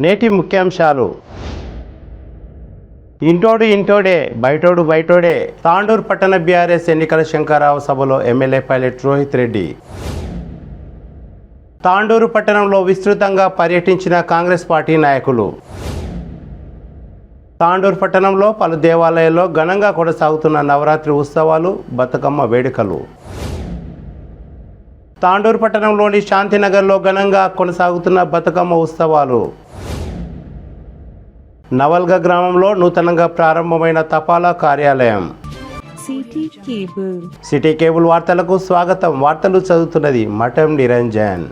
నేటి ముఖ్యాంశాలు. ఇంటోడు ఇంటోడే, బయటోడు బయటోడే. తాండూరు పట్టణ బీఆర్ఎస్ ఎన్నికల శంకరావు సభలో ఎమ్మెల్యే పైలట్ రోహిత్ రెడ్డి. తాండూరు పట్టణంలో విస్తృతంగా పర్యటించిన కాంగ్రెస్ పార్టీ నాయకులు. తాండూరు పట్టణంలో పలు దేవాలయాల్లో ఘనంగా కొనసాగుతున్న నవరాత్రి ఉత్సవాలు, బతుకమ్మ వేడుకలు. తాండూరు పట్టణంలోని శాంతినగర్లో ఘనంగా కొనసాగుతున్న బతుకమ్మ ఉత్సవాలు. నవల్గ గ్రామంలో నూతనంగా ప్రారంభమైన తపాలా కార్యాలయం. సిటీ కేబుల్ వార్తలకు స్వాగతం. వార్తలు చదువుతున్నది మఠం నిరంజన్.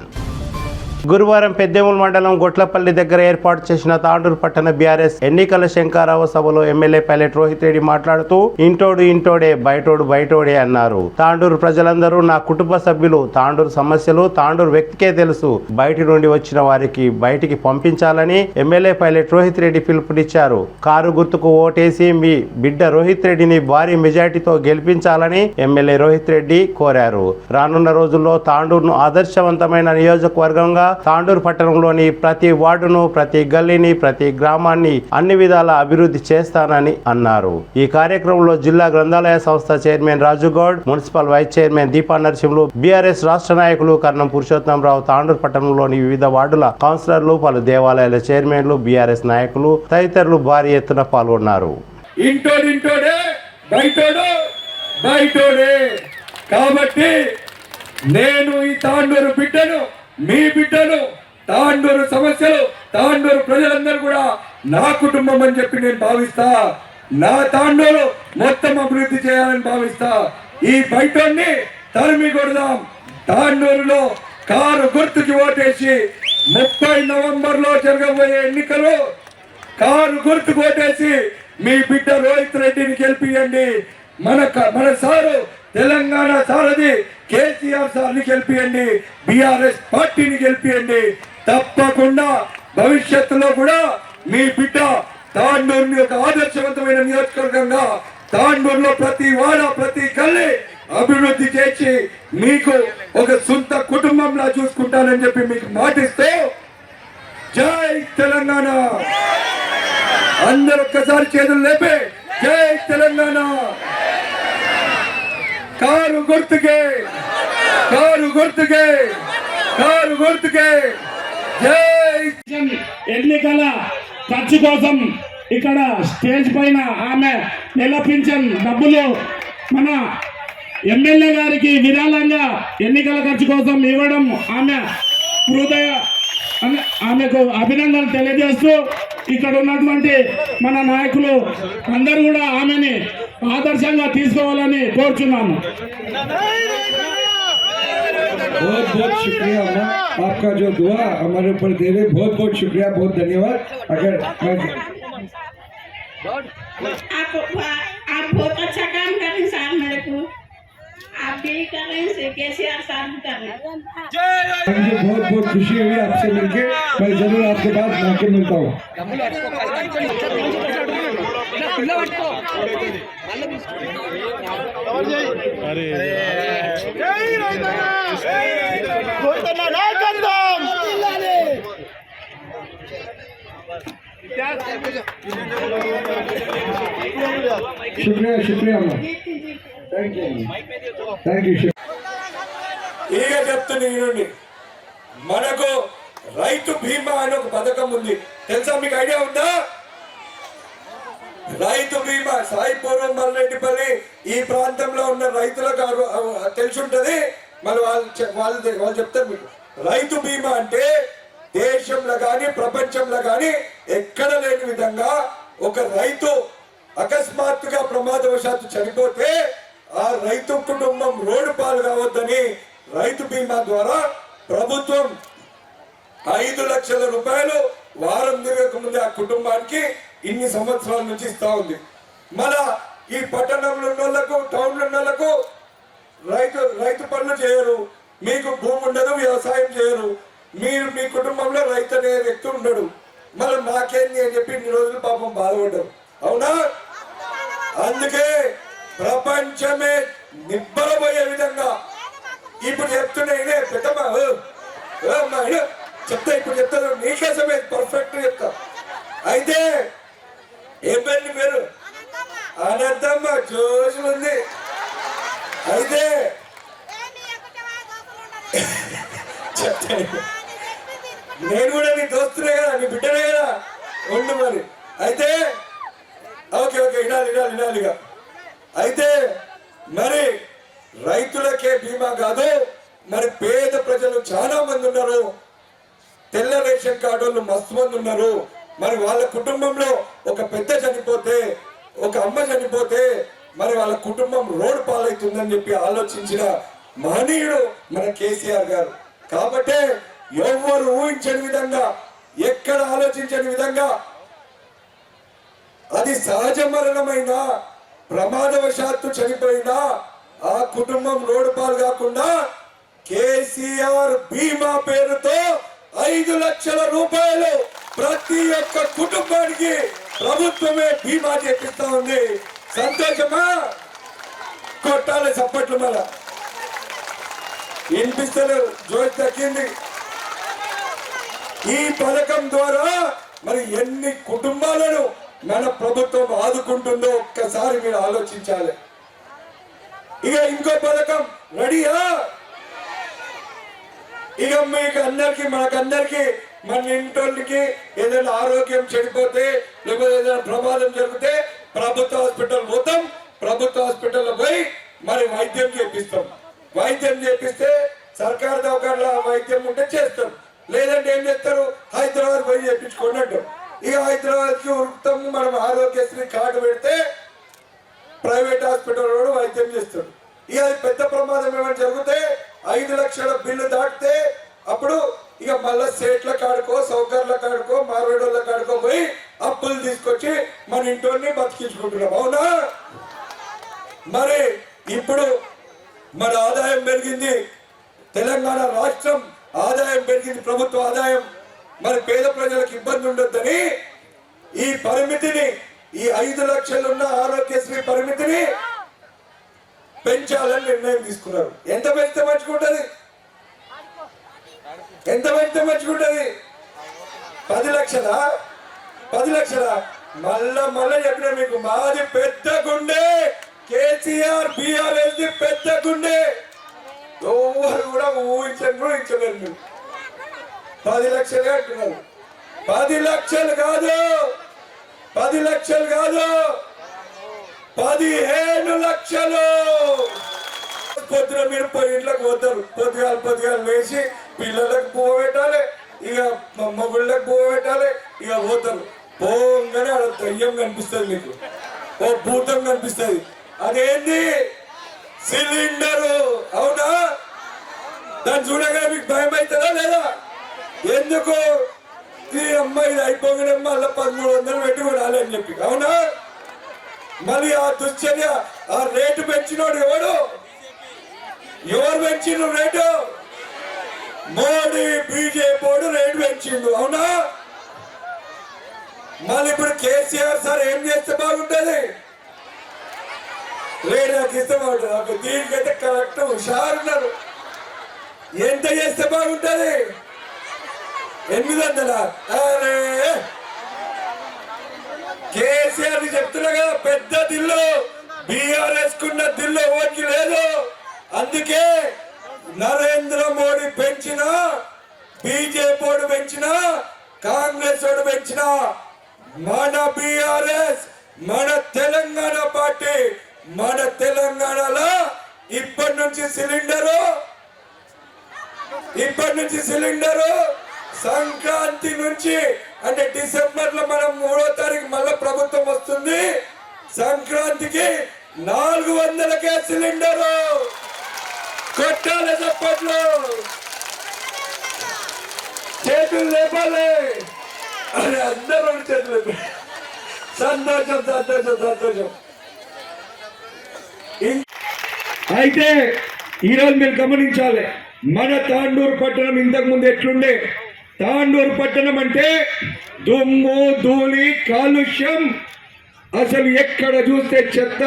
గురువారం పెద్దేముల్ మండలం గొట్లపల్లి దగ్గర ఏర్పాటు చేసిన తాండూరు పట్టణ బీఆర్ఎస్ ఎన్నికల శంకరావ సభలో ఎమ్మెల్యే పైలట్ రోహిత్ రెడ్డి మాట్లాడుతూ ఇంటోడు ఇంటోడే, బయటోడు బయటోడే అన్నారు. తాండూరు ప్రజలందరూ నా కుటుంబ సభ్యులు. తాండూరు సమస్యలు తాండూరు వ్యక్తికే తెలుసు. బయటి నుండి వచ్చిన వారికి బయటికి పంపించాలని ఎమ్మెల్యే పైలట్ రోహిత్ రెడ్డి పిలుపునిచ్చారు. కారు గుర్తుకు ఓటేసి మీ బిడ్డ రోహిత్ రెడ్డిని భారీ మెజార్టీతో గెలిపించాలని ఎమ్మెల్యే రోహిత్ రెడ్డి కోరారు. రానున్న రోజుల్లో తాండూరును ఆదర్శవంతమైన నియోజకవర్గంగా తాండూరు పట్టణంలోని ప్రతి వార్డును, ప్రతి గల్లీని, ప్రతి గ్రామాన్ని అన్ని విధాల అభివృద్ధి చేస్తానని అన్నారు. ఈ కార్యక్రమంలో జిల్లా గ్రంథాలయ సంస్థ chairman Rajugoud, municipal vice chairman Deepa Narasimhulu, BRS రాష్ట్ర నాయకులు కర్ణం పురుషోత్తమరావు, తాండూరు పట్టణంలోని వివిధ వార్డుల కౌన్సిలర్లు, పలు దేవాలయాల చైర్మన్లు, బీఆర్ఎస్ నాయకులు తదితరులు భారీ ఎత్తున పాల్గొన్నారు. కాబట్టి నేను ఈ తాండూరు బిడ్డను, మీ బిడ్డను, తాండూరు సమస్యలు, తాండూరు ప్రజలందరూ కూడా నా కుటుంబం అని చెప్పి నేను భావిస్తా. నా తాండూరు మొత్తం అభివృద్ధి చేయాలని భావిస్తా. ఈ బయటని తరిమి కొడదాం. తాండూరులో కారు గుర్తుకి ఓటేసి 30 నవంబర్లో జరగబోయే ఎన్నికలు కారు గుర్తుకు ఓటేసి మీ బిడ్డ రోహిత్ రెడ్డిని గెలిపియండి. మన సారు తెలంగాణ సారథి కేసీఆర్ సార్ని గెలిపియండి. బీఆర్ఎస్ పార్టీని గెలిపియండి. తప్పకుండా భవిష్యత్తులో కూడా మీ బిడ్డ తాండూరుని ఒక ఆదర్శవంతమైన నియోజకవర్గంగా, తాండూరులో ప్రతి వాడ, ప్రతి గల్లీ అభివృద్ధి చేసి మీకు ఒక సొంత కుటుంబంలా చూసుకుంటానని చెప్పి మీకు మాటిస్తూ, జై తెలంగాణ. అందరూ ఒక్కసారి చేతులు లేపే జై తెలంగాణ. కారు గుర్తుకే, కారు గుర్తుకే, కారు గుర్తుకే జై. ఎన్నికల ఖర్చు కోసం ఇక్కడ స్టేజ్ పైన ఆమె నెల పింఛన్ డబ్బులు మన ఎమ్మెల్యే గారికి విరాళంగా ఎన్నికల ఖర్చు కోసం ఇవ్వడం ఆమెకు అభినందనలు తెలియజేస్తూ, ఇక్కడ ఉన్నటువంటి మన నాయకులు అందరూ కూడా ఆమెని ఆదర్శంగా తీసుకోవాలని కోరుచున్నాను. बहुत बहुत शुक्रिया अम्मा, आपका जो दुआ हमारे ऊपर दे रहे, बहुत बहुत शुक्रिया, बहुत धन्यवाद. अगर आप बहुत अच्छा काम कर रहे हैं साहब, मेरे को आप भी कर रहे हैं, केसीआर साहब भी कर रहे हैं. मुझे बहुत बहुत खुशी हुई आपसे मिलके. मैं जरूर आपके बाद आके मिलता हूँ. शुक्रिया शुक्रिया अम्मा, थैंक यू. ఇక చెప్తున్నాను, మనకు రైతు బీమా అనే ఒక పథకం ఉంది. తెలుసా, మీకు ఐడియా ఉందా? రైతు బీమా సాయిపురం, మల్లెడ్డిపల్లి ఈ ప్రాంతంలో ఉన్న రైతులకు తెలిసి ఉంటది. మరి వాళ్ళు చెప్తారు మీకు. రైతు బీమా అంటే దేశంలో కానీ ప్రపంచంలో కానీ ఎక్కడ లేని విధంగా ఒక రైతు అకస్మాత్తుగా ప్రమాదవశాత్తు చనిపోతే ఆ రైతు కుటుంబం రోడ్డు పాలు కావద్దని రైతు బీమా ద్వారా ప్రభుత్వం 5 లక్షల రూపాయలు వారం తిరగక ముందే ఆ కుటుంబానికి ఇన్ని సంవత్సరాల నుంచి ఇస్తా ఉంది. మన ఈ పట్టణంలో ఉన్న వాళ్ళకు, టౌన్లో ఉన్న వాళ్ళకు రైతు పనులు చేయరు, మీకు భూమి ఉండదు, వ్యవసాయం చేయరు, మీరు మీ కుటుంబంలో రైతు అనే వ్యక్తి ఉండడు. మళ్ళీ మాకేంది అని చెప్పి ఇన్ని రోజులు పాపం బాధపడ్డారు. అవునా? అందుకే ప్రపంచమే నిబ్బరపోయే విధంగా ఇప్పుడు చెప్తున్నా, పెద్దమ్మా చెప్తా, ఇప్పుడు చెప్తాను నీకోసమే పర్ఫెక్ట్ చెప్తా. అయితే ఏం పేరు పేరు అనంతమ్మ జోషులు ఉంది. అయితే నేను కూడా నీ దోస్తునే కదా, నీ బిడ్డనే కదా, ఉండు మరి. అయితే ఓకే ఓకే వినాలిగా. అయితే మరి రైతులకే బీమా కాదు, మరి పేద ప్రజలు చాలా మంది ఉన్నారు, తెల్ల రేషన్ కార్డు వాళ్ళు మస్తు మంది ఉన్నారు. మరి వాళ్ళ కుటుంబంలో ఒక పెద్ద చనిపోతే, ఒక అమ్మ చనిపోతే మరి వాళ్ళ కుటుంబం రోడ్డు పాలవుతుందని చెప్పి ఆలోచించిన మహనీయుడు మన కేసీఆర్ గారు. కాబట్టే ఎవరు ఊహించని విధంగా, ఎక్కడ ఆలోచించని విధంగా, అది సహజ మరణమైన ప్రమాదవశాత్తు చనిపోయినా ఆ కుటుంబం రోడ్డు పాలు కాకుండా కేసీఆర్ బీమా పేరుతో 5 లక్షల రూపాయలు ప్రతి ఒక్క కుటుంబానికి ప్రభుత్వమే బీమా చేపిస్తా ఉంది. సంతోషమా? కొట్టాలి చప్పట్లు. మన వినిపిస్తలేవు, జోష్ తగ్గింది. ఈ పథకం ద్వారా మరి ఎన్ని కుటుంబాలను మన ప్రభుత్వం ఆదుకుంటుందో ఒక్కసారి మీరు ఆలోచించాలి. ఇక ఇంకో పథకం రెడీయా? ఇక మీకు అందరికి, మనకందరికి, మన ఇంటికి ఏదైనా ఆరోగ్యం చెడిపోతే లేకపోతే ఏదైనా ప్రమాదం జరిగితే ప్రభుత్వ హాస్పిటల్ పోతాం. ప్రభుత్వ హాస్పిటల్లో పోయి మరి వైద్యం చేపిస్తాం. వైద్యం చేపిస్తే సర్కారు దవాఖానలో వైద్యం ఉంటే చేస్తాం, లేదంటే ఏం చేస్తారు, హైదరాబాద్ పోయి చేయించుకోండి అంటాం. ఇక హైదరాబాద్కి ఉరుకుతాం. మనం ఆరోగ్యశ్రీ కార్డు పెడితే ప్రైవేట్ హాస్పిటల్ కూడా వైద్యం చేస్తారు. ఇక అది పెద్ద ప్రమాదం ఏమైనా జరిగితే 5 లక్షల బిల్లు దాటితే అప్పుడు ఇక మళ్ళా సేట్ల కాడుకో, సౌకర్యాల కాడుకో, మార్వేడోళ్ళ కాడుకో పోయి అప్పులు తీసుకొచ్చి మన ఇంటిని బతికించుకుంటున్నాం. అవునా? మరి ఇప్పుడు మన ఆదాయం పెరిగింది, తెలంగాణ రాష్ట్రం ఆదాయం పెరిగింది, ప్రభుత్వ ఆదాయం. మరి పేద ప్రజలకు ఇబ్బంది ఉండొద్దని ఈ పరిమితిని, ఈ 5 లక్షలున్న ఆరోగ్యశ్రీ పరిమితిని పెంచాలని నిర్ణయం తీసుకున్నారు. ఎంత పెంచితే మంచుకుంటది? ఎంత పెంచితే మంచుకుంటది? 10 లక్షలా? 10 లక్షలా? మళ్ళా చెప్పిన మీకు, మాది పెద్ద గుండె, కేసీఆర్ బీఆర్ఎస్ పెద్ద గుండె. ఎవరు కూడా ఊహించలేరు. 10 లక్షలు అంటున్నారు. 10 లక్షలు కాదు, 10 లక్షలు కాదు, 15 లక్షలు. పొద్దున మీరు ఇంట్లోకి పోతారు, పొద్దుగాలు వేసి పిల్లలకు పువ్వు పెట్టాలి, ఇక మొగుళ్ళకి పువ్వు పెట్టాలి, ఇక పోతారు. పోగానే అక్కడ దయ్యం కనిపిస్తుంది, మీకు ఓ భూతం కనిపిస్తుంది. అదేంది? సిలిండరు. అవునా? దాన్ని చూడగానే మీకు భయం అవుతుందా లేదా? ఎందుకు? ఈ అమ్మాయి అయిపోగానే మళ్ళీ 1300 పెట్టి కొనాలి అని చెప్పి. అవునా? మళ్ళీ ఆ దుశ్చర్య, ఆ రేటు పెంచినోడు ఎవరు పెంచిండు రేటు? మోడీ బీజేపీ రేటు పెంచిండు. అవునా? మళ్ళీ ఇప్పుడు కేసీఆర్ సార్ ఏం చేస్తే బాగుంటది? రేటు నాకు ఇస్తే బాగుంటుంది. దీనికైతే కరెక్ట్ హుషారున్నారు. ఎంత చేస్తే బాగుంటది? 800. అరే కేసీఆర్ చెప్తున్నా కదా, పెద్ద దిల్లు బీఆర్ఎస్ కున్న దిల్లు ఓట్కి లేదు. అందుకే నరేంద్ర మోడీ పెంచిన, బీజేపీ పెంచిన, కాంగ్రెస్ పెంచిన మన బీఆర్ఎస్, మన తెలంగాణ పార్టీ, మన తెలంగాణలో ఇప్పటి నుంచి సిలిండరు సంక్రాంతి నుంచి, అంటే డిసెంబర్ లో మనం 3వ తారీఖు మళ్ళా ప్రభుత్వం వస్తుంది. సంక్రాంతికి 400కే సిలిండరు. కొట్టాలి చప్పట్లు, చేతులు లేపాలి. అరే అందరూ చేతులు. సంతోషం సంతోషం సంతోషం. అయితే ఈరోజు మీరు గమనించాలి, మన తాండూరు పట్టణం ఇంతకు ముందు ఎట్లుండే? తాండూరు పట్టణం అంటే దుమ్ము, ధూళి, కాలుష్యం, అసలు ఎక్కడ చూస్తే చెత్త,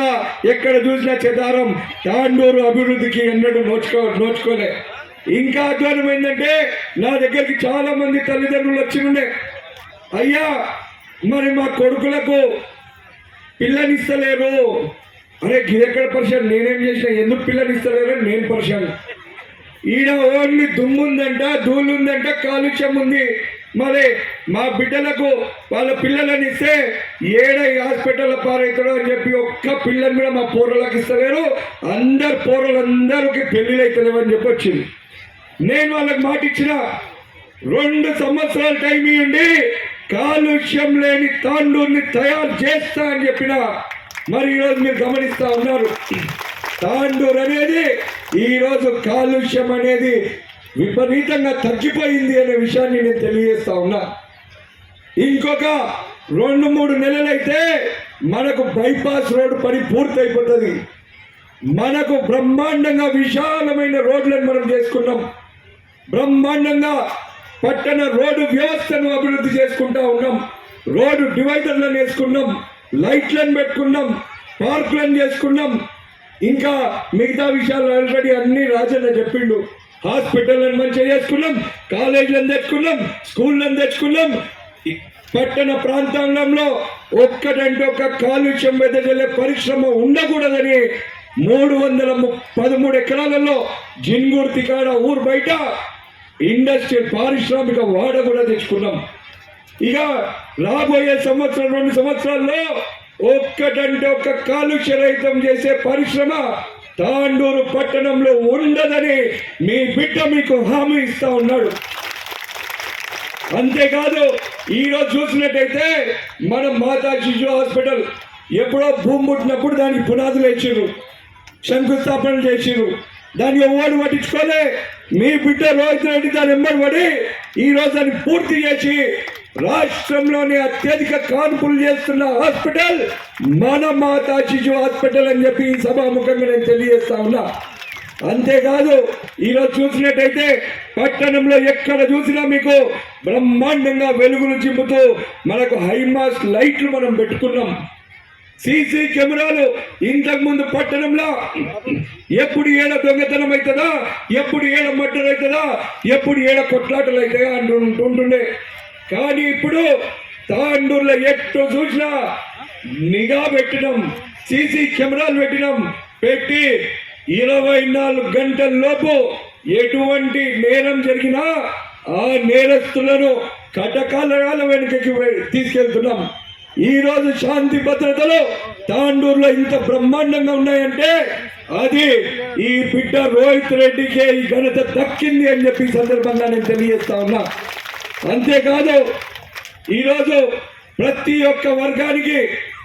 ఎక్కడ చూసినా చెదారం. తాండూరు అభివృద్ధికి ఎన్నడూ నోచుకోలే. ఇంకా అధ్వానం ఏంటంటే, నా దగ్గరికి చాలా మంది తల్లిదండ్రులు వచ్చి ఉండే, అయ్యా మరి మా కొడుకులకు పిల్లనిస్తలేరు. అరే గిరెక్కడ పరిశాన్, నేనేం చేసిన, ఎందుకు పిల్లనిస్తలేరు అని నేను పరిశాన్. ఈడ ఓన్లీ దుమ్ముందంట, ధూళుందంట, కాలుష్యం ఉంది. మరి మా బిడ్డలకు వాళ్ళ పిల్లలని ఇస్తే ఏడ హాస్పిటల్ పారైతాడో అని చెప్పి ఒక్క పిల్లని కూడా మా పోరలకు ఇస్తలేరు. అందరు పోరలందరికీ పెళ్ళిళ్ళు అవుతలేవు అని చెప్పి వచ్చింది. నేను వాళ్ళకి మాట ఇచ్చిన 2 సంవత్సరాల టైం ఇవ్వండి, కాలుష్యం లేని తాండూరుని తయారు చేస్తా అని చెప్పిన. మరి ఈరోజు మీరు గమనిస్తా ఉన్నారు, తాండూరు అనేది ఈరోజు కాలుష్యం అనేది విపరీతంగా తగ్గిపోయింది అనే విషయాన్ని నేను తెలియజేస్తా ఉన్నా. ఇంకొక 2-3 నెలలైతే మనకు బైపాస్ రోడ్డు పని పూర్తయిపోతుంది. మనకు బ్రహ్మాండంగా విశాలమైన రోడ్లను మనం చేసుకున్నాం. బ్రహ్మాండంగా పట్టణ రోడ్డు వ్యవస్థను అభివృద్ధి చేసుకుంటా ఉన్నాం. రోడ్డు డివైడర్లను వేసుకున్నాం, లైట్లను పెట్టుకున్నాం, పార్కులను చేసుకున్నాం. ఇంకా మిగతా విషయాలు ఆల్రెడీ అన్ని రాజన్న చెప్పిండు. హాస్పిటల్లను మంచిగా చేసుకున్నాం, కాలేజీలను తెచ్చుకున్నాం, స్కూళ్ళను తెచ్చుకున్నాం. పట్టణ ప్రాంతాలలో ఒక్కటంటే ఒక్క కాలుష్యం వెదజల్లే పరిశ్రమ ఉండకూడదని 313 ఎకరాలలో జిన్గుర్తి కాడ ఊరు బయట ఇండస్ట్రియల్ పారిశ్రామిక వాడ కూడా తెచ్చుకున్నాం. ఇక రాబోయే 1-2 సంవత్సరాల్లో ఒక్కటంటే ఒక్క కాలుష్య రహితం చేసే పరిశ్రమ తాండూరు పట్టణంలో ఉండదని మీ బిడ్డ మీకు హామీ ఇస్తా ఉన్నాడు. అంతేకాదు ఈరోజు చూసినట్టయితే మనం మాతా శిశు హాస్పిటల్ ఎప్పుడో భూమి పుట్టినప్పుడు దానికి పునాదులు వేసిర్రు, శంకుస్థాపన చేసిర్రు. దాన్ని ఎవరు పట్టించుకోలే. మీ బిడ్డ రోహిత్ రెడ్డి దాని ఎంబడి పడి ఈరోజు దాన్ని పూర్తి చేసి రాష్ట్రంలోని అత్యధిక కాన్పులు చేస్తున్న హాస్పిటల్ మన మాతా శిశు హాస్పిటల్ అని చెప్పి ఈ సభాముఖంగా నేను తెలియజేస్తా ఉన్నా. అంతేకాదు ఈరోజు చూసినట్టయితే పట్టణంలో ఎక్కడ చూసినా మీకు బ్రహ్మాండంగా వెలుగులు చిమ్ముతూ మనకు హైమాస్ లైట్లు మనం పెట్టుకున్నాం. సీసీ కెమెరాలు ఇంతకు ముందు పట్టణంలో ఎప్పుడు ఏడ దొంగతనం అవుతుందా, ఎప్పుడు ఏడ మర్డర్ అవుతుందా, ఎప్పుడు ఏడ కొట్లాటలు అవుతాయా అంటుంటుండే. కానీ ఇప్పుడు తాండూరులో ఎట్టు చూసినా నిఘా పెట్టినాం, సీసీ కెమెరాలు పెట్టినాం. పెట్టి 24 గంటల లోపు ఎటువంటి నేరం జరిగినా ఆ నేరస్తులను కటకాల వెనుకకి తీసుకెళ్తున్నాం. ఈ రోజు శాంతి భద్రతలు తాండూరులో ఇంత బ్రహ్మాండంగా ఉన్నాయంటే అది ఈ బిడ్డ రోహిత్ రెడ్డికే ఈ ఘనత దక్కింది అని చెప్పి సందర్భంగా నేను తెలియజేస్తా ఉన్నా. అంతేకాదు ఈరోజు ప్రతి ఒక్క వర్గానికి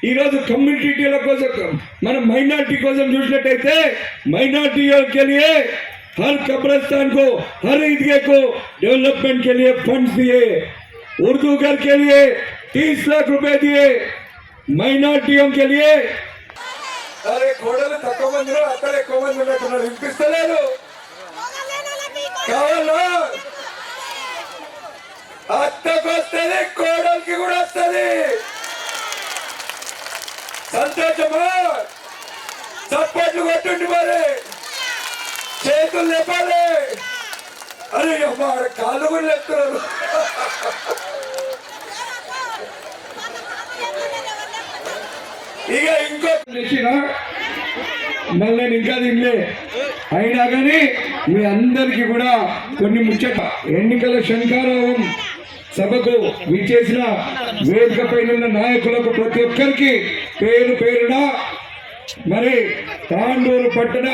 ఈరోజు కమ్యూనిటీల కోసం మనం మైనార్టీ కోసం చూసినట్టయితే మైనార్టీयों के लिए हर कब्रिस्तान को हर ईदगाह को डेवलपमेंट के लिए फंड्स दिए, उर्दू घर के लिए 30 लाख रुपए दिए, మైనార్టీयों के लिए. అరే కోడలు తక్కువ మంది అక్కడ ఎక్కువ మంది ఉన్నట్టున్నారు, వినిపిస్తలేదు. కావాలా అత్తకు వస్తుంది, కోడలికి కూడా వస్తుంది. సంతోషమా? చప్పట్లు కొట్టుండి మరి, చేతులు లేపాలి. అరే అమ్మా కాళ్ళు కూడా లేపుతున్నారు. ఇక ఇంకో మళ్ళీ ఇంకా తినలే. అయినా కానీ మీ అందరికీ కూడా కొన్ని ముచ్చట ఎన్నికల శంఖారావం సభకు విచ్చేసిన వేదిక పైన నాయకులకు ప్రతి ఒక్కరికి పేరు పేరున మరి తాండూరు పట్టణ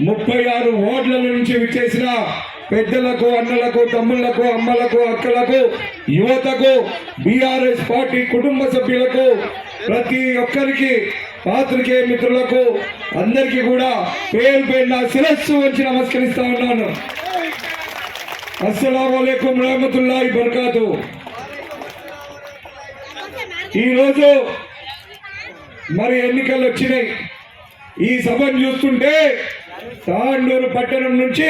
36 వార్డుల నుంచి విచ్చేసిన పెద్దలకు, అన్నలకు, తమ్ముళ్లకు, అమ్మలకు, అక్కలకు, యువతకు, బీఆర్ఎస్ పార్టీ కుటుంబ సభ్యులకు, ప్రతి ఒక్కరికి, పాత్రికేయ మిత్రులకు అందరికీ కూడా పేరు పేరున శిరస్సు వచ్చి నమస్కరిస్తా ఉన్నాను. అస్సలాముఅలైకుం రహమతుల్లాహి బర్కాతు. ఈరోజు మరి ఎన్నికలు వచ్చినాయి. ఈ సభను చూస్తుంటే తాండూరు పట్టణం నుంచి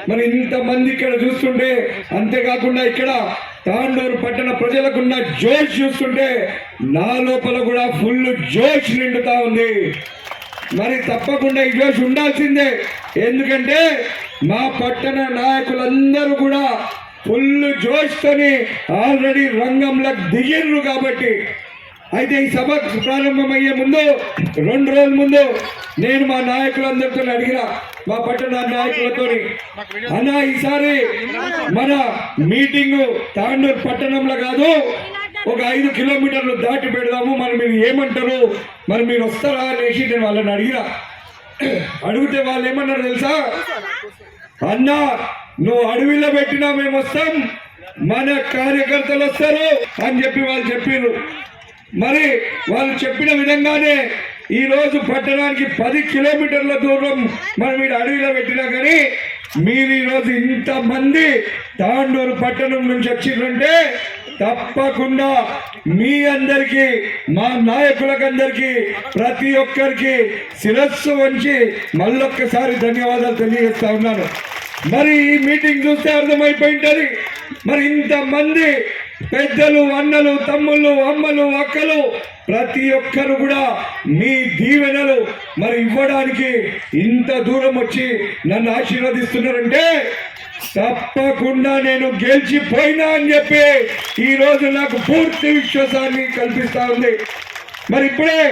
మరి ఇంతమంది ఇక్కడ చూస్తుంటే, అంతేకాకుండా ఇక్కడ తాండూరు పట్టణ ప్రజలకున్న జోష్ చూస్తుంటే నా లోపల కూడా ఫుల్ జోష్ నిండుతా ఉంది. మరి తప్పకుండా ఈ జోష్ ఉండాల్సిందే. ఎందుకంటే మా పట్టణ నాయకులందరూ కూడా ఫుల్ జోష్తోని ఆల్రెడీ రంగంలో దిగిర్రు కాబట్టి అయితే ఈ సభ ప్రారంభమయ్యే ముందు 2 రోజుల ముందు నేను మా నాయకులందరితో అడిగిన మా పట్టణ నాయకులతో అన్న ఈసారి మన మీటింగ్ తాండూరు పట్టణంలో కాదు ఒక 5 కిలోమీటర్లు దాటి పెడదాము మరి మీరు ఏమంటారు మరి మీరు వస్తారా అనేసి నేను వాళ్ళని అడిగితే వాళ్ళు ఏమన్నారు తెలుసా అన్న నువ్వు అడవిలో పెట్టినా మేము వస్తాం మన కార్యకర్తలు వస్తారు అని చెప్పి వాళ్ళు చెప్పారు మరి వాళ్ళు చెప్పిన విధంగానే ఈ రోజు పట్టణానికి 10 కిలోమీటర్ల దూరం మనం మీరు అడవిలో పెట్టినా కానీ మీరు ఈరోజు ఇంతమంది తాండూరు పట్టణం నుంచి వచ్చిందంటే తప్పకుండా మీ అందరికీ మా నాయకులకందరికీ ప్రతి ఒక్కరికి శిరస్సు వంచి మళ్ళొక్కసారి ధన్యవాదాలు తెలియజేస్తా ఉన్నాను. మరి ఈ మీటింగ్ చూస్తే అర్థమైపోయింటది మరి ఇంతమంది పెద్దలు అన్నలు తమ్ముళ్ళు అమ్మలు అక్కలు ప్రతి ఒక్కరు కూడా మీ దీవెనలు మరి ఇవ్వడానికి ఇంత దూరం వచ్చి నన్ను ఆశీర్వదిస్తున్నారంటే తప్పకుండా నేను గెలిచిపోయినా అని చెప్పి ఈ రోజు నాకు పూర్తి విశ్వాసాన్ని కల్పిస్తా ఉంది. మరి ఇప్పుడే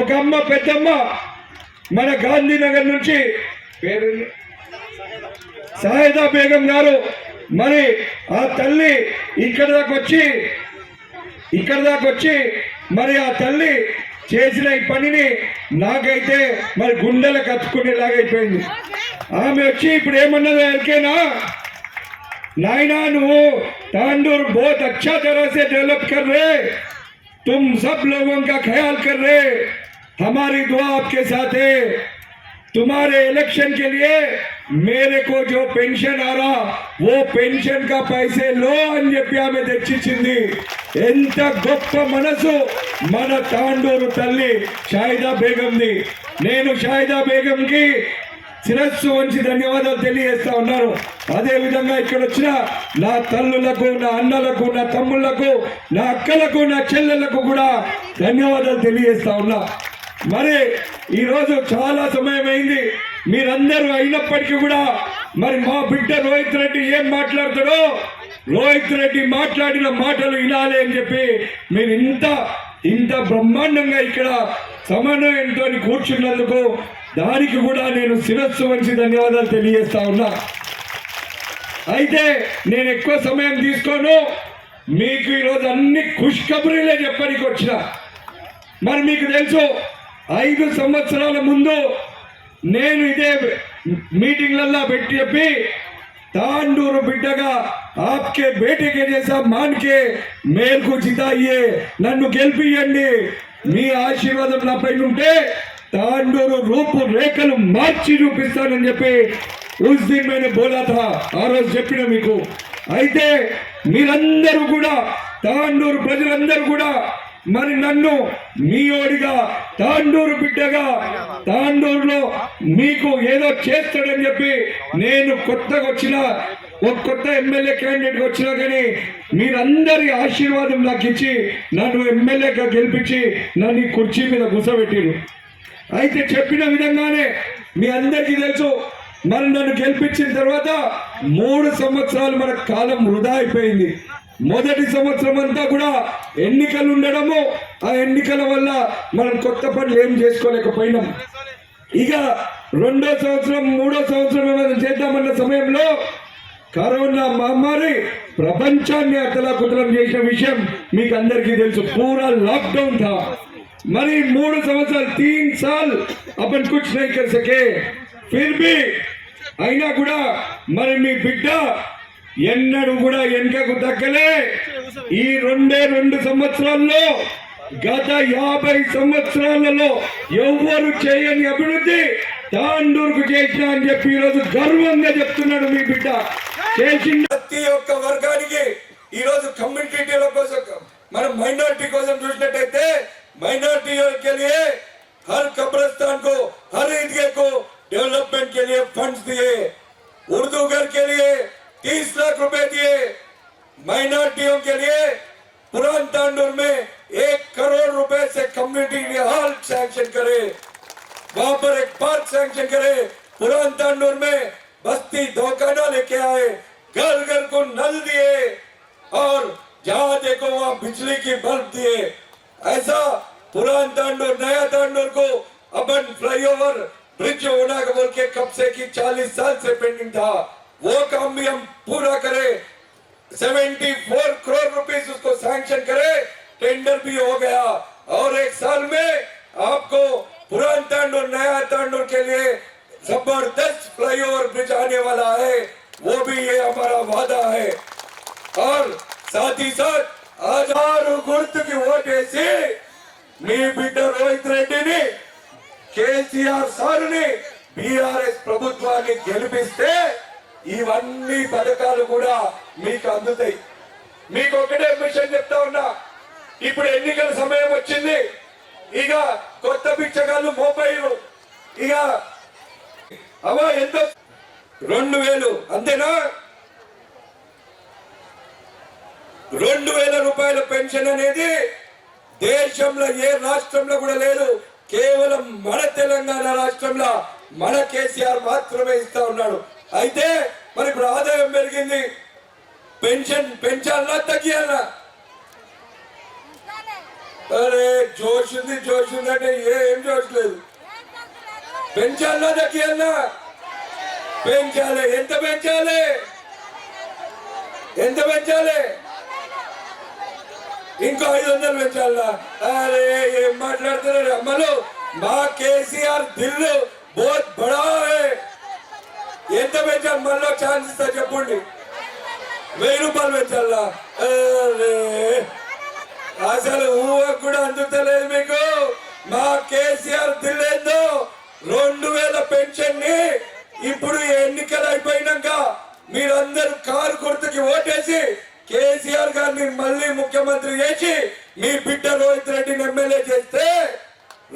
ఒక అమ్మ పెద్దమ్మ మన గాంధీనగర్ నుంచి పేరు సాయిదా బేగం గారు మరి ఆ తల్లి ఇక్కడ దాకా వచ్చి మరి ఆ తల్లి చేసిన ఈ పనిని నాకైతే మరి గుండెలకు కత్తుకునేలాగైపోయింది. ఆమె వచ్చి ఇప్పుడు ఏమన్నదో ఎరికేనా नायना नु तांडूर बहुत अच्छा तरह से डेवलप कर रहे, तुम सब लोगों का ख्याल कर रहे, हमारी दुआ आपके साथ है. तुम्हारे इलेक्शन के लिए मेरे को जो पेंशन आ रहा वो पेंशन का पैसे लो అని చెప్పి ఆమె తెచ్చిచ్చింది. ఎంత గొప్ప మనసు మన తాండూరు తల్లి షాయిదా బేగంది. నేను షాయిదా బేగంకి శిరస్సు వంచి ధన్యవాదాలు తెలియజేస్తా ఉన్నాను. అదే విధంగా ఇక్కడ వచ్చిన నా తల్లులకు నా అన్నలకు నా తమ్ముళ్లకు నా అక్కలకు నా చెల్లెళ్లకు కూడా ధన్యవాదాలు తెలియజేస్తా ఉన్నా. మరి ఈరోజు చాలా సమయం అయింది మీరందరూ అయినప్పటికీ కూడా మరి మా బిడ్డ రోహిత్ రెడ్డి ఏం మాట్లాడతాడో రోహిత్ రెడ్డి మాట్లాడిన మాటలు వినాలి అని చెప్పి మీరు ఇంత బ్రహ్మాండంగా ఇక్కడ సమన్వయంతో కూర్చున్నందుకు దానికి కూడా నేను శిరస్సు వంచి ధన్యవాదాలు తెలియజేస్తా ఉన్నా. అయితే నేను ఎక్కువ సమయం తీసుకోను, మీకు ఈరోజు అన్ని ఖుష్ఖబరీలే చెప్పడానికి వచ్చిన. మరి మీకు తెలుసు 5 సంవత్సరాల ముందు నేను ఇదే మీటింగ్లల్లో పెట్టి చెప్పి तांडूर बिड्डगा आपके बेटे के जैसा मान के मेरे को जिताइए नन्नु गेलिपियंడి మీ ఆశీర్వాదం నాపై ఉంటే तांडूर रूप रेखలు మార్చి చూపిస్తానని చెప్పి उस दिन मैंने बोला था ఆ రోజు చెప్పిన మీకు. అయితే మీరందరూ కూడా तांडूर ప్రజలందరూ కూడా మరి నన్ను మీయోడిగా తాండూరు బిడ్డగా తాండూరులో మీకు ఏదో చేస్తాడని చెప్పి నేను కొత్తగా వచ్చిన ఒక కొత్త ఎమ్మెల్యే క్యాండిడేట్ వచ్చినా కానీ మీరందరి ఆశీర్వాదం నాకు ఇచ్చి నన్ను ఎమ్మెల్యేగా గెలిపించి నన్ను కుర్చీ మీద కూర్చోబెట్టిరు. అయితే చెప్పిన విధంగానే మీ అందరికీ తెలుసు మరి నన్ను గెలిపించిన తర్వాత 3 సంవత్సరాలు మన కాలం వృధా అయిపోయింది. మొదటి సంవత్సరం అంతా కూడా ఎన్నికలు ఉండడము, ఆ ఎన్నికల వల్ల మనం కొత్త పనులు ఏం చేసుకోలేకపోయినాం. ఇక 2వ సంవత్సరం 3వ సంవత్సరం ఏమైనా చేద్దామన్న సమయంలో కరోనా మహమ్మారి ప్రపంచాన్ని అతలాకుతలం చేసిన విషయం మీకు అందరికీ తెలుసు. పూరా లాక్డౌన్ था. మరి 3 సంవత్సరాలు 3 साल अपन कुछ नहीं कर सके. फिर भी అయినా కూడా మరి మీ బిడ్డ ఎన్నడూ కూడా వెనుకకు తగ్గలే. ఈ 2 సంవత్సరాల్లో గత 50 సంవత్సరాలలో ఎవ్వరు చేయని అభివృద్ధి తాండూరుకు చేసిన అని చెప్పి ఈరోజు గర్వంగా చెప్తున్నాడు మీ బిడ్డ. చేసిన ప్రతి ఒక్క వర్గానికి ఈరోజు కమ్యూనిటీల కోసం మనం మైనారిటీ కోసం చూసినట్టయితే మైనారిటీ के लिए हर कब्रिस्तान को हर ईदगाह को डेवलपमेंट के लिए फंड्स दिए, उर्दू घर के लिए 30 लाख रुपए दिए, माइनॉरिटियों के लिए पुरान तांडूर में 1 करोड़ रुपए से कम्युनिटी हॉल सैंक्शन करे, वहां पर एक पार्क सैंक्शन करे, पुरान तांडूर में बस्ती धोखाना लेके आए, घर घर को नल दिए और जहां देखो वहां बिजली की बल्ब दिए। ऐसा पुरान तांडोर नया तांडोर को अपन फ्लाईओवर ब्रिज होना का बोल के कब से कि 40 साल से पेंडिंग था, वो काम भी हम पूरा करें। 74 करोड़ रुपीस उसको सैंक्शन करे, टेंडर भी हो गया और एक साल में आपको पुरान तांडोर नया तांडोर के लिए जबरदस्त फ्लाईओवर ब्रिज आने वाला है, वो भी ये हमारा वादा है। और साथ ही साथ आजारू गुर्तु की ఓటేసి మీ బిడ్డ రోహిత్ రెడ్డిని కేసీఆర్ సారుని బీఆర్ఎస్ ప్రభుత్వాన్ని గెలిపిస్తే ఇవన్నీ పథకాలు కూడా మీకు అందుతాయి। మీకు ఒకటే విషయం చెప్తా ఉన్నా, ఇప్పుడు ఎన్నికల సమయం వచ్చింది, ఇక కొత్త బిచ్చగాళ్ళు మొబైల్ ఇక అవా ఎంత 2000 అంతేనా, 2000 రూపాయల పెన్షన్ అనేది దేశంలో ఏ రాష్ట్రంలో కూడా లేదు, కేవలం మన తెలంగాణ రాష్ట్రంలో మన కేసీఆర్ మాత్రమే ఇస్తా ఉన్నాడు। అయితే మరి ఇప్పుడు ఆదాయం పెరిగింది, పెన్షన్ పెంచాలన్నా తగ్గియాలన్నా? అరే జోష్ ఉంది అంటే ఏం జోష్ లేదు। పెంచాలన్నా తగ్గియాలన్నా? పెంచాలి। ఎంత పెంచాలి? ఎంత పెంచాలి? ఇంకో 500 పెంచాలా? అరే ఏం మాట్లాడుతున్నారు అమ్మలు, మా కేసీఆర్ దిల్లు బహుత్ బడా హై। ఎంత పెంచాలి? మళ్ళీ ఛాన్స్ ఇస్తా చెప్పండి। 1000 రూపాయలు పెంచాలా? అరే అసలు ఊహకు కూడా అందుతలేదు మీకు మా కేసీఆర్ దిల్ ఏందో। 2000 పెన్షన్ ని ఇప్పుడు ఎన్నికలు అయిపోయినాక మీరందరూ కారు గుర్తుకి ఓటేసి కేసీఆర్ గారిని మళ్ళీ ముఖ్యమంత్రి చేసి మీ బిడ్డ రోహిత్ రెడ్డిని ఎమ్మెల్యే చేస్తే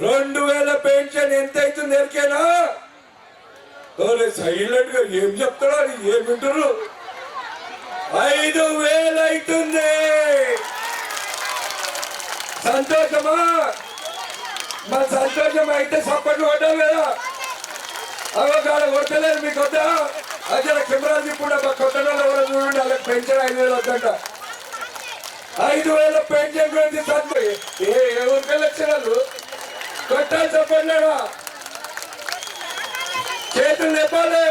2000 పెన్షన్ ఎంత అవుతుంది ఎరికేనా? సైలెంట్ గా ఏం చెప్తాడో అని ఏం వింటారు? 5000 అవుతుంది। సంతోషమా? మా సంతోషం అయితే సపోర్ట్ కొట్టాలి కదా? అవగాడ కొట్టలేదు మీకు వద్దా? అదే కెమెరాలు కూడా మా కొత్తలో చూడండి, వాళ్ళకి పెన్షన్ 5000 వద్దంట। 5000 పెన్షన్ గురించి ఎవరికి లక్షణాలు కొట్టాలి, చెప్పలేడా? చేతులు లేపాలి।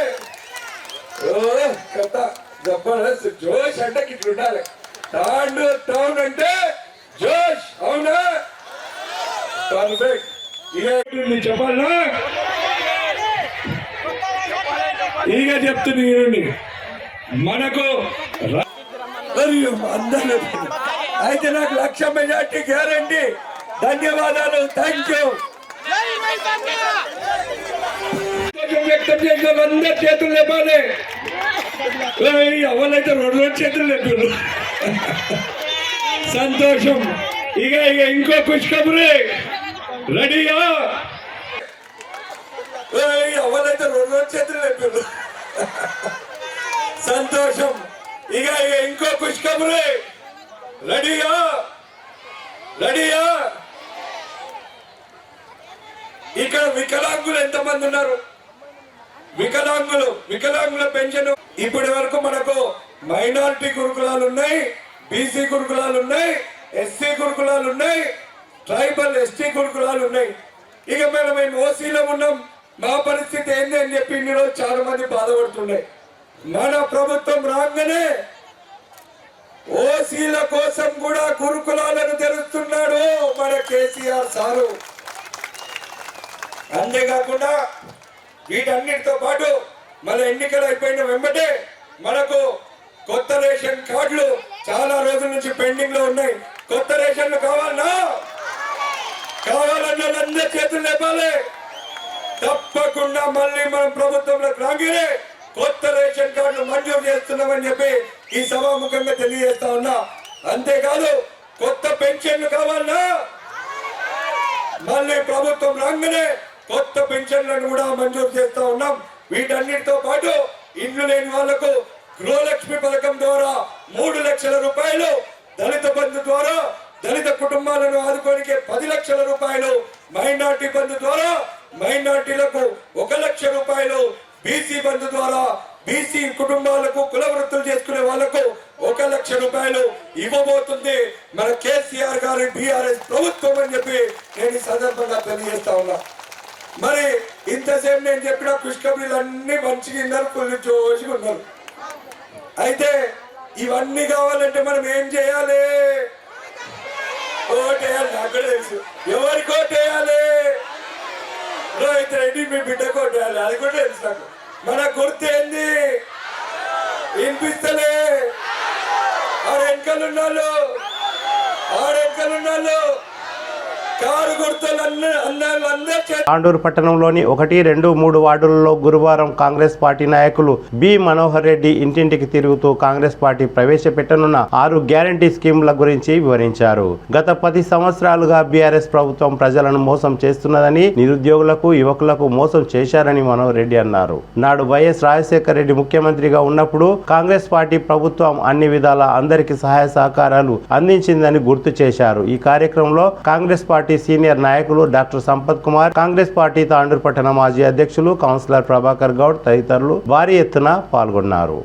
కొత్త జబర్దస్త్ జోష్ అంటే ఇట్లా ఉండాలి। తాండూర్ టౌన్ అంటే జోష్, అవునా? పర్ఫెక్ట్। ఇక చెప్పాలా? ఇక చెప్తుంది మనకు అందరూ అయితే నాకు 1,00,000 మెజార్టీ గ్యారంటీ। ధన్యవాదాలు, థ్యాంక్ యూ। వ్యక్తం చేసిన అందరు చేతులు లేపాలి। ఎవరైతే 2 చేతులు లేపారు సంతోషం। ఇక ఇంకో ఖుష్ఖబరి రెడీయా? ఎవరైతే 2 చేతులు లేపారు సంతోషం। ఇక ఇంకో ఖుష్ఖబరి రెడీయా? రెడీయా? ఇక్కడ వికలాంగులు ఎంతమంది ఉన్నారు? వికలాంగుల పెన్షన్ ఇప్పటి వరకు మనకు మైనారిటీ గురుకులాలు ఉన్నాయి, బీసీ గురుకులాలు ఉన్నాయి, ఎస్సీ గురుకులాలు ఉన్నాయి, ట్రైబల్ ఎస్టీ గురుకులాలు ఉన్నాయి। ఇక మేము ఓసీలో ఉన్నాం, మా పరిస్థితి ఏంది అని చెప్పి ఇన్ని రోజు చాలా మంది బాధపడుతున్నాయి। మన ప్రభుత్వం రాగానే ఓసీల కోసం కూడా గురుకులాలను తెరుస్తున్నాడు మన కేసీఆర్ సారు। అంతేకాకుండా వీటన్నిటితో పాటు మన ఎన్నికలు అయిపోయిన వెంబటే మనకు కొత్త రేషన్ కార్డులు చాలా రోజుల నుంచి పెండింగ్ లో ఉన్నాయి। కొత్త రేషన్లు కావాలన్నా? కావాలన్నా అందరి చేతులు లేపాలి। తప్పకుండా మళ్ళీ మనం ప్రభుత్వంలోకి రాగానే కొత్త రేషన్ కార్డులు మంజూరు చేస్తున్నామని చెప్పి ఈ సభాముఖంగా తెలియజేస్తా ఉన్నా। అంతేకాదు కొత్త పెన్షన్లు కావాలన్నా? మళ్ళీ ప్రభుత్వం రాగానే కొత్త పెన్షన్లను కూడా మంజూరు చేస్తా ఉన్నాం। వీటన్నిటితో పాటు ఇల్లు లేని వాళ్లకు గృహలక్ష్మి పథకం ద్వారా 3 లక్షల రూపాయలు, దళిత బంధు ద్వారా దళిత కుటుంబాలను ఆదుకోనికి 10 లక్షల రూపాయలు, మైనార్టీ బంధు ద్వారా మైనార్టీలకు 1 లక్ష రూపాయలు, బీసీ బంధు ద్వారా బీసీ కుటుంబాలకు కుల వృత్తులు కేసీఆర్ గారి బీఆర్ఎస్ ప్రభుత్వం అని చెప్పి నేను ఈ సందర్భంగా తెలియజేస్తా ఉన్నా. మరి ఇంతసేపు నేను చెప్పిన పుష్కబీలు అన్ని మంచిగా ఉన్నారు, ఫుల్ జోషిగా ఉన్నారు. అయితే ఇవన్నీ కావాలంటే మనం ఏం చేయాలి? ఓటేయాలి. నాకు కూడా తెలుసు ఎవరికి ఓటేయాలి. రోహిత్ రెడ్డి మీ బిడ్డ కొట్టేయాలి, అది కూడా తెలుసు నాకు. మన గుర్తు ఏంది? వినిపిస్తలే? ఆడెంకలున్నాళ్ళు కారు గుర్తులు అందరూ. తాండూరు పట్టణంలోని 1, 2, 3 వార్డులలో గురువారం కాంగ్రెస్ పార్టీ నాయకులు బి మనోహర్ రెడ్డి ఇంటింటికి తిరుగుతూ కాంగ్రెస్ పార్టీ ప్రవేశపెట్టనున్న 6 గ్యారంటీ స్కీముల గురించి వివరించారు. గత 10 సంవత్సరాలుగా బీఆర్ఎస్ ప్రభుత్వం ప్రజలను మోసం చేస్తున్నదని, నిరుద్యోగులకు, యువకులకు మోసం చేశారని మనోహర్ రెడ్డి అన్నారు. నాడు వైఎస్ రాజశేఖర రెడ్డి ముఖ్యమంత్రిగా ఉన్నప్పుడు కాంగ్రెస్ పార్టీ ప్రభుత్వం అన్ని విధాల అందరికీ సహాయ సహకారాలు అందించిందని గుర్తు చేశారు. ఈ కార్యక్రమంలో కాంగ్రెస్ పార్టీ సీనియర్ నాయకులు డాక్టర్ సంపత్ కుమార్, కాంగ్రెస్ పార్టీ తాండూరు పట్టణ మాజీ అధ్యక్షులు కౌన్సిలర్ ప్రభాకర్ గౌడ్ తదితరులు భారీ ఎత్తున పాల్గొన్నారు.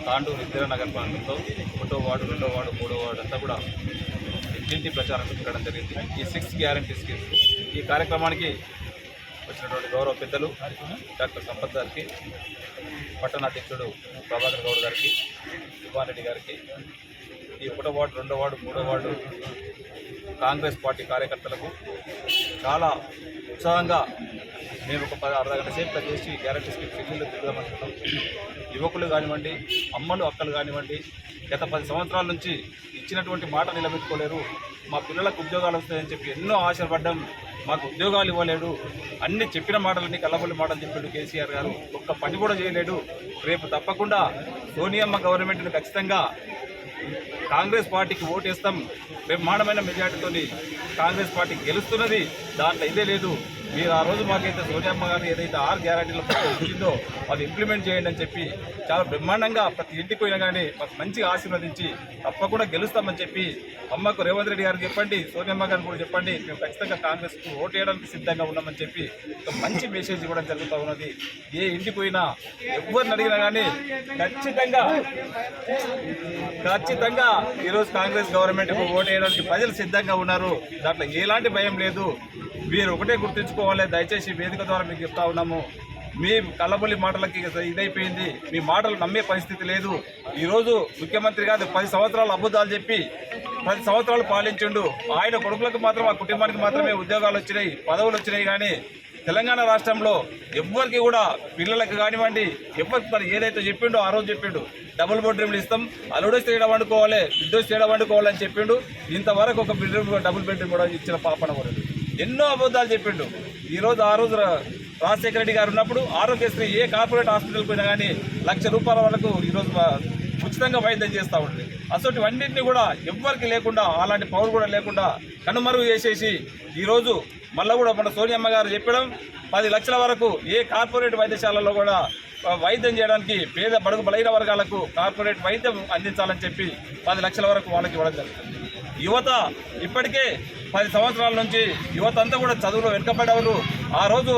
తాండూరు ఇందిరానగర్ ప్రాంతంలో 1వ వార్డు, 2వ వార్డు, 3వ వార్డు అంతా కూడా ఇంటింటి ప్రచారం పెట్టడం జరిగింది. ఈ 6 గ్యారంటీ స్కీమ్స్. ఈ కార్యక్రమానికి వచ్చినటువంటి గౌరవ పెద్దలు డాక్టర్ సంపత్ గారికి, పట్టణ అధ్యక్షుడు ప్రభాకర్ గౌడ్ గారికి, సుబ్బారెడ్డి గారికి, ఈ 1వ వార్డు, 2వ వార్డు, 3వ వార్డు కాంగ్రెస్ పార్టీ కార్యకర్తలకు చాలా ఉత్సాహంగా మేము ఒక 10-12 గంటల సేపు చేసి గ్యారంటీ స్కీమ్ సిటీలో తిరగమంటున్నాం. యువకులు కానివ్వండి, అమ్మలు అక్కలు కానివ్వండి, గత 10 సంవత్సరాల నుంచి ఇచ్చినటువంటి మాట నిలబెట్టుకోలేరు. మా పిల్లలకు ఉద్యోగాలు వస్తాయని చెప్పి ఎన్నో ఆశలు పడ్డాం, మాకు ఉద్యోగాలు ఇవ్వలేడు. అన్ని చెప్పిన మాటలన్నీ కల్లబొల్లి మాటలు చెప్పాడు కేసీఆర్ గారు. ఒక్క పని కూడా చేయలేడు. రేపు తప్పకుండా సోనియమ్మ గవర్నమెంట్ను ఖచ్చితంగా కాంగ్రెస్ పార్టీకి ఓటేస్తాం, బ్రహ్మాండమైన మెజార్టీతో కాంగ్రెస్ పార్టీ గెలుస్తున్నది, దాంట్లో ఇదే లేదు. మీరు ఆ రోజు మాకైతే సోనియమ్మ గారు ఏదైతే 6 గ్యారంటీల వచ్చిందో అది ఇంప్లిమెంట్ చేయండి అని చెప్పి చాలా బ్రహ్మాండంగా ప్రతి ఇంటికి పోయినా కానీ మాకు మంచిగా ఆశీర్వదించి తప్పకుండా గెలుస్తామని చెప్పి అమ్మకు రేవంత్ రెడ్డి గారికి చెప్పండి, సోనియమ్మ గారికి కూడా చెప్పండి, మేము ఖచ్చితంగా కాంగ్రెస్కు ఓటు వేయడానికి సిద్ధంగా ఉన్నామని చెప్పి ఒక మంచి మెసేజ్ ఇవ్వడం జరుగుతూ ఉన్నది. ఏ ఇంటికి పోయినా ఎవరిని అడిగినా కానీ ఖచ్చితంగా ఈరోజు కాంగ్రెస్ గవర్నమెంట్కు ఓటు వేయడానికి ప్రజలు సిద్ధంగా ఉన్నారు. దాంట్లో ఎలాంటి భయం లేదు. మీరు ఒకటే గుర్తుంచుకోవాలి, దయచేసి వేదిక ద్వారా మీకు చెప్తా ఉన్నాము, మీ కళ్ళబొల్లి మాటలకి ఇదైపోయింది, మీ మాటలు నమ్మే పరిస్థితి లేదు. ఈరోజు ముఖ్యమంత్రి గారు 10 సంవత్సరాలు అబద్ధాలు చెప్పి 10 సంవత్సరాలు పాలించిండు. ఆయన కొడుకులకు మాత్రం, ఆ కుటుంబానికి మాత్రమే ఉద్యోగాలు వచ్చినాయి, పదవులు వచ్చినాయి. కానీ తెలంగాణ రాష్ట్రంలో ఎవ్వరికి కూడా పిల్లలకు కానివ్వండి, ఎవరికి తను ఏదైతే చెప్పిండో ఆ రోజు చెప్పిండు, డబుల్ బెడ్రూమ్లు ఇస్తాం, అల్లుడొస్తే తేడా వండుకోవాలి, బిడ్డొస్తే తేడా వండుకోవాలని చెప్పిండు. ఇంతవరకు ఒక డబుల్ బెడ్రూమ్ కూడా ఇచ్చిన పాపన కూడా ఎన్నో అబద్ధాలు చెప్పిండు. ఈరోజు ఆ రోజు రాజశేఖర రెడ్డి గారు ఉన్నప్పుడు ఆరోగ్యశ్రీ ఏ కార్పొరేట్ హాస్పిటల్కి పోయినా కానీ ₹1,00,000 వరకు ఈరోజు ఉచితంగా వైద్యం చేస్తూ ఉంటుంది. అసలు కూడా ఎవ్వరికి లేకుండా, అలాంటి పవర్ కూడా లేకుండా కనుమరుగు చేసేసి ఈరోజు మళ్ళీ కూడా మన సోనియమ్మ గారు చెప్పడం 10 లక్షల వరకు ఏ కార్పొరేట్ వైద్యశాలలో కూడా వైద్యం చేయడానికి పేద బడుగు బలైన వర్గాలకు కార్పొరేట్ వైద్యం అందించాలని చెప్పి 10 లక్షల వరకు వాళ్ళకి ఇవ్వడం జరుగుతుంది. యువత ఇప్పటికే 10 సంవత్సరాల నుంచి యువత అంతా కూడా చదువులో వెనుకబడేవారు. ఆ రోజు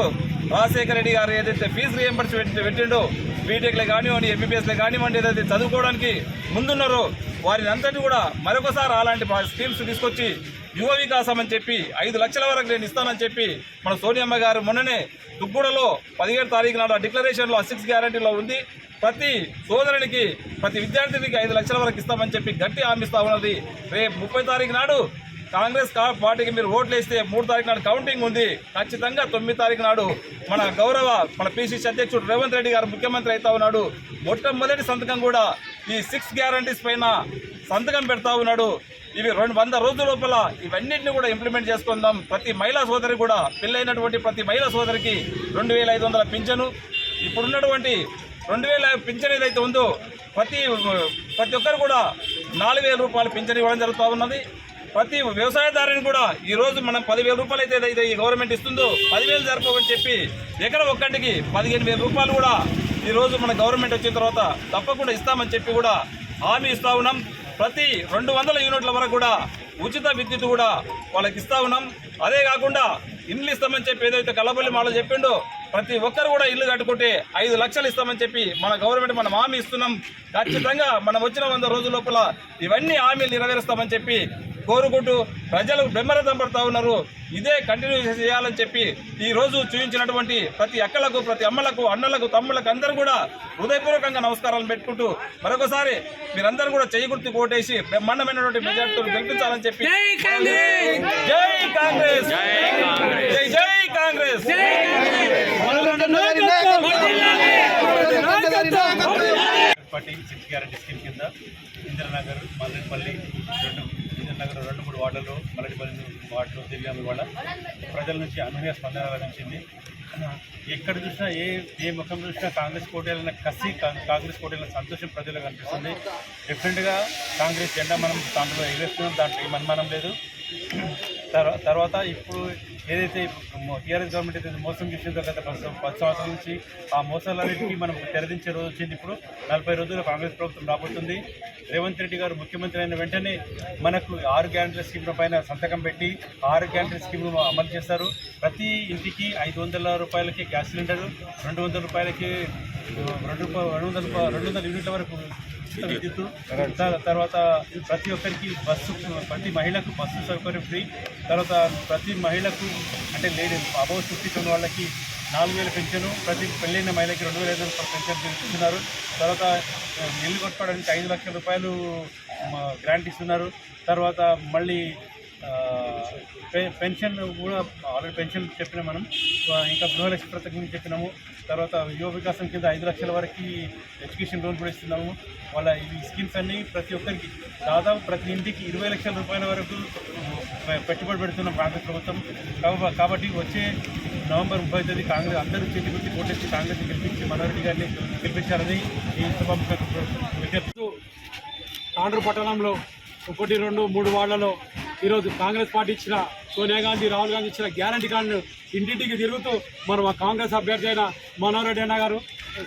రాజశేఖర రెడ్డి గారు ఏదైతే ఫీజు రియంబర్స్మెంట్ పెట్టిండో, బీటెక్లే కానివ్వండి, ఎంబీబీఎస్లే కానివ్వండి, ఏదైతే చదువుకోవడానికి ముందున్నారో వారిని అంతటి కూడా మరొకసారి అలాంటి స్కీమ్స్ తీసుకొచ్చి యువ వికాసం అని చెప్పి 5 లక్షల వరకు నేను ఇస్తానని చెప్పి మన సోనియమ్మ గారు మొన్ననే దుగ్గుడలో 17 తారీఖు నాడు డిక్లరేషన్లో 6 గ్యారంటీలో ఉంది. ప్రతి సోదరునికి ప్రతి విద్యార్థినికి 5 లక్షల వరకు ఇస్తామని చెప్పి గట్టి హామీ ఇస్తా ఉన్నది. రేపు 30 తారీఖు నాడు కాంగ్రెస్ పార్టీకి మీరు ఓట్లు వేస్తే 3 తారీఖు నాడు కౌంటింగ్ ఉంది. ఖచ్చితంగా 9 తారీఖు నాడు మన పిసిసి అధ్యక్షుడు రేవంత్ రెడ్డి గారు ముఖ్యమంత్రి అవుతా ఉన్నాడు. మొట్టమొదటి సంతకం కూడా ఈ 6 గ్యారంటీస్ పైన సంతకం పెడతా ఉన్నాడు. ఇవి 100 రోజుల లోపల ఇవన్నింటినీ కూడా ఇంప్లిమెంట్ చేసుకుందాం. ప్రతి మహిళా సోదరి కూడా పెళ్ళైనటువంటి ప్రతి మహిళా సోదరికి 2500 పింఛను, ఇప్పుడున్నటువంటి 2000 పింఛన్ ఏదైతే ఉందో ప్రతి ఒక్కరు కూడా 4000 రూపాయలు పింఛన్ ఇవ్వడం జరుగుతూ ఉన్నది. ప్రతి వ్యవసాయదారుని కూడా ఈరోజు మనం 10,000 రూపాయలు అయితే ఈ గవర్నమెంట్ ఇస్తుందో 10,000 జరుపుకోమని చెప్పి ఎకరం ఒక్కటికి 15,000 రూపాయలు కూడా ఈరోజు మన గవర్నమెంట్ వచ్చిన తర్వాత తప్పకుండా ఇస్తామని చెప్పి కూడా హామీ ఇస్తా ఉన్నాం. ప్రతి 200 యూనిట్ల వరకు కూడా ఉచిత విద్యుత్ కూడా వాళ్ళకి ఇస్తా ఉన్నాం. అదే కాకుండా ఇల్లు ఇస్తామని చెప్పి ఏదైతే కల్లబల్లి మాటలు చెప్పిండో ప్రతి ఒక్కరు కూడా ఇల్లు కట్టుకుంటే 5 లక్షలు ఇస్తామని చెప్పి మన గవర్నమెంట్ మనం హామీ ఇస్తున్నాం. ఖచ్చితంగా మనం వచ్చిన 100 రోజుల లోపల ఇవన్నీ హామీలు నెరవేరుస్తామని చెప్పి కోరుకుంటూ ప్రజలు బ్రహ్మరథం పడుతూ ఉన్నారు. ఇదే కంటిన్యూ చేయాలని చెప్పి ఈరోజు చూపించినటువంటి ప్రతి అక్కలకు, ప్రతి అమ్మలకు, అన్నలకు, తమ్ములకు అందరూ కూడా హృదయపూర్వకంగా నమస్కారాలు పెట్టుకుంటూ మరొకసారి మీరందరూ కూడా చేయి గుర్తు కోటేసి బ్రహ్మాండమైనటువంటి మెజార్టీతో గెలిపించాలని చెప్పి జై కాంగ్రెస్, జై కాంగ్రెస్. పార్టీ 6 గ్యారంటీ స్కీమ్ కింద ఇందిరానగర్, మల్లెపల్లి, ఇందిరానగర్ 2-3 వార్డుల్లో, మల్లెపల్లి వార్డులో తిరిగాము. ఇవాళ ప్రజల నుంచి అనూహ్య స్పందన లభించింది. ఎక్కడ చూసినా ఏ ముఖం చూసినా కాంగ్రెస్ కోటేయాలన్న కసి, కాంగ్రెస్ కోటేయాలన్న సంతోషం ప్రజలకు కనిపిస్తుంది. డిఫరెంట్గా కాంగ్రెస్ జెండా మనం దాంట్లో ఎగరేస్తున్నాం, దాంట్లో ఏం అనుమానం లేదు. తర్వాత ఇప్పుడు ఏదైతే టీఆర్ఎస్ గవర్నమెంట్ అయితే మోసం చేసిందో గత 10 సంవత్సరాల నుంచి, ఆ మోసాలన్నింటికీ మనం తెరదించే రోజు వచ్చింది. ఇప్పుడు 40 రోజుల్లో కాంగ్రెస్ ప్రభుత్వం రాబోతుంది. రేవంత్ రెడ్డి గారు ముఖ్యమంత్రి అయిన వెంటనే మనకు 6 గ్యారంటీ స్కీమ్ల పైన సంతకం పెట్టి 6 గ్యారంటీ స్కీమ్ను అమలు చేస్తారు. ప్రతి ఇంటికి 500 రూపాయలకి గ్యాస్ సిలిండరు, 200 రూపాయలకి 200 యూనిట్ల వరకు విద్యుత్తు, తర్వాత ప్రతి ఒక్కరికి ప్రతి మహిళకు బస్సు సౌకర్యం ఫ్రీ. తర్వాత ప్రతి మహిళకు అంటే లేడీస్ అబౌవ్ 50 వాళ్ళకి 4,000 పెన్షన్, ప్రతి పెళ్ళైన మహిళకి 2,500 రూపాయలు పెన్షన్ ఇస్తున్నారు. తర్వాత ఇల్లు కొట్టుకోవడానికి 5 లక్షల రూపాయలు గ్రాంట్ ఇస్తున్నారు. తర్వాత మళ్ళీ పెన్షన్ కూడా ఆల్రెడీ పెన్షన్ చెప్పినాం మనం, ఇంకా గృహలక్ష్మి పథకం గురించి చెప్పినాము. తర్వాత యువ వికాసం కింద 5 లక్షల వరకు ఎడ్యుకేషన్ లోన్ కూడా ఇస్తున్నాము. వాళ్ళ ఈ స్కీమ్స్ అన్నీ ప్రతి ఒక్కరికి దాదాపు ప్రతి ఇంటికి 20 లక్షల రూపాయల వరకు పెట్టుబడి పెడుతున్నాం కాంగ్రెస్ ప్రభుత్వం. కాబట్టి వచ్చే నవంబర్ 30వ తేదీ కాంగ్రెస్ అందరూ చేతి గుర్తి కోటేసి కాంగ్రెస్ గెలిపించి మనోహర్ రెడ్డి గారిని గెలిపించాలని ఈ సభాముఖంగా విజ్ఞప్తి. తాండూరు పట్టణంలో 1, 2, 3 వార్డులలో ఈరోజు కాంగ్రెస్ పార్టీ ఇచ్చిన సోనియా గాంధీ, రాహుల్ గాంధీ ఇచ్చిన గ్యారంటీ కార్డును ఇంటింటికి తిరుగుతూ మరి మా కాంగ్రెస్ అభ్యర్థి అయిన మనోహర్ రెడ్డి అన్న గారు,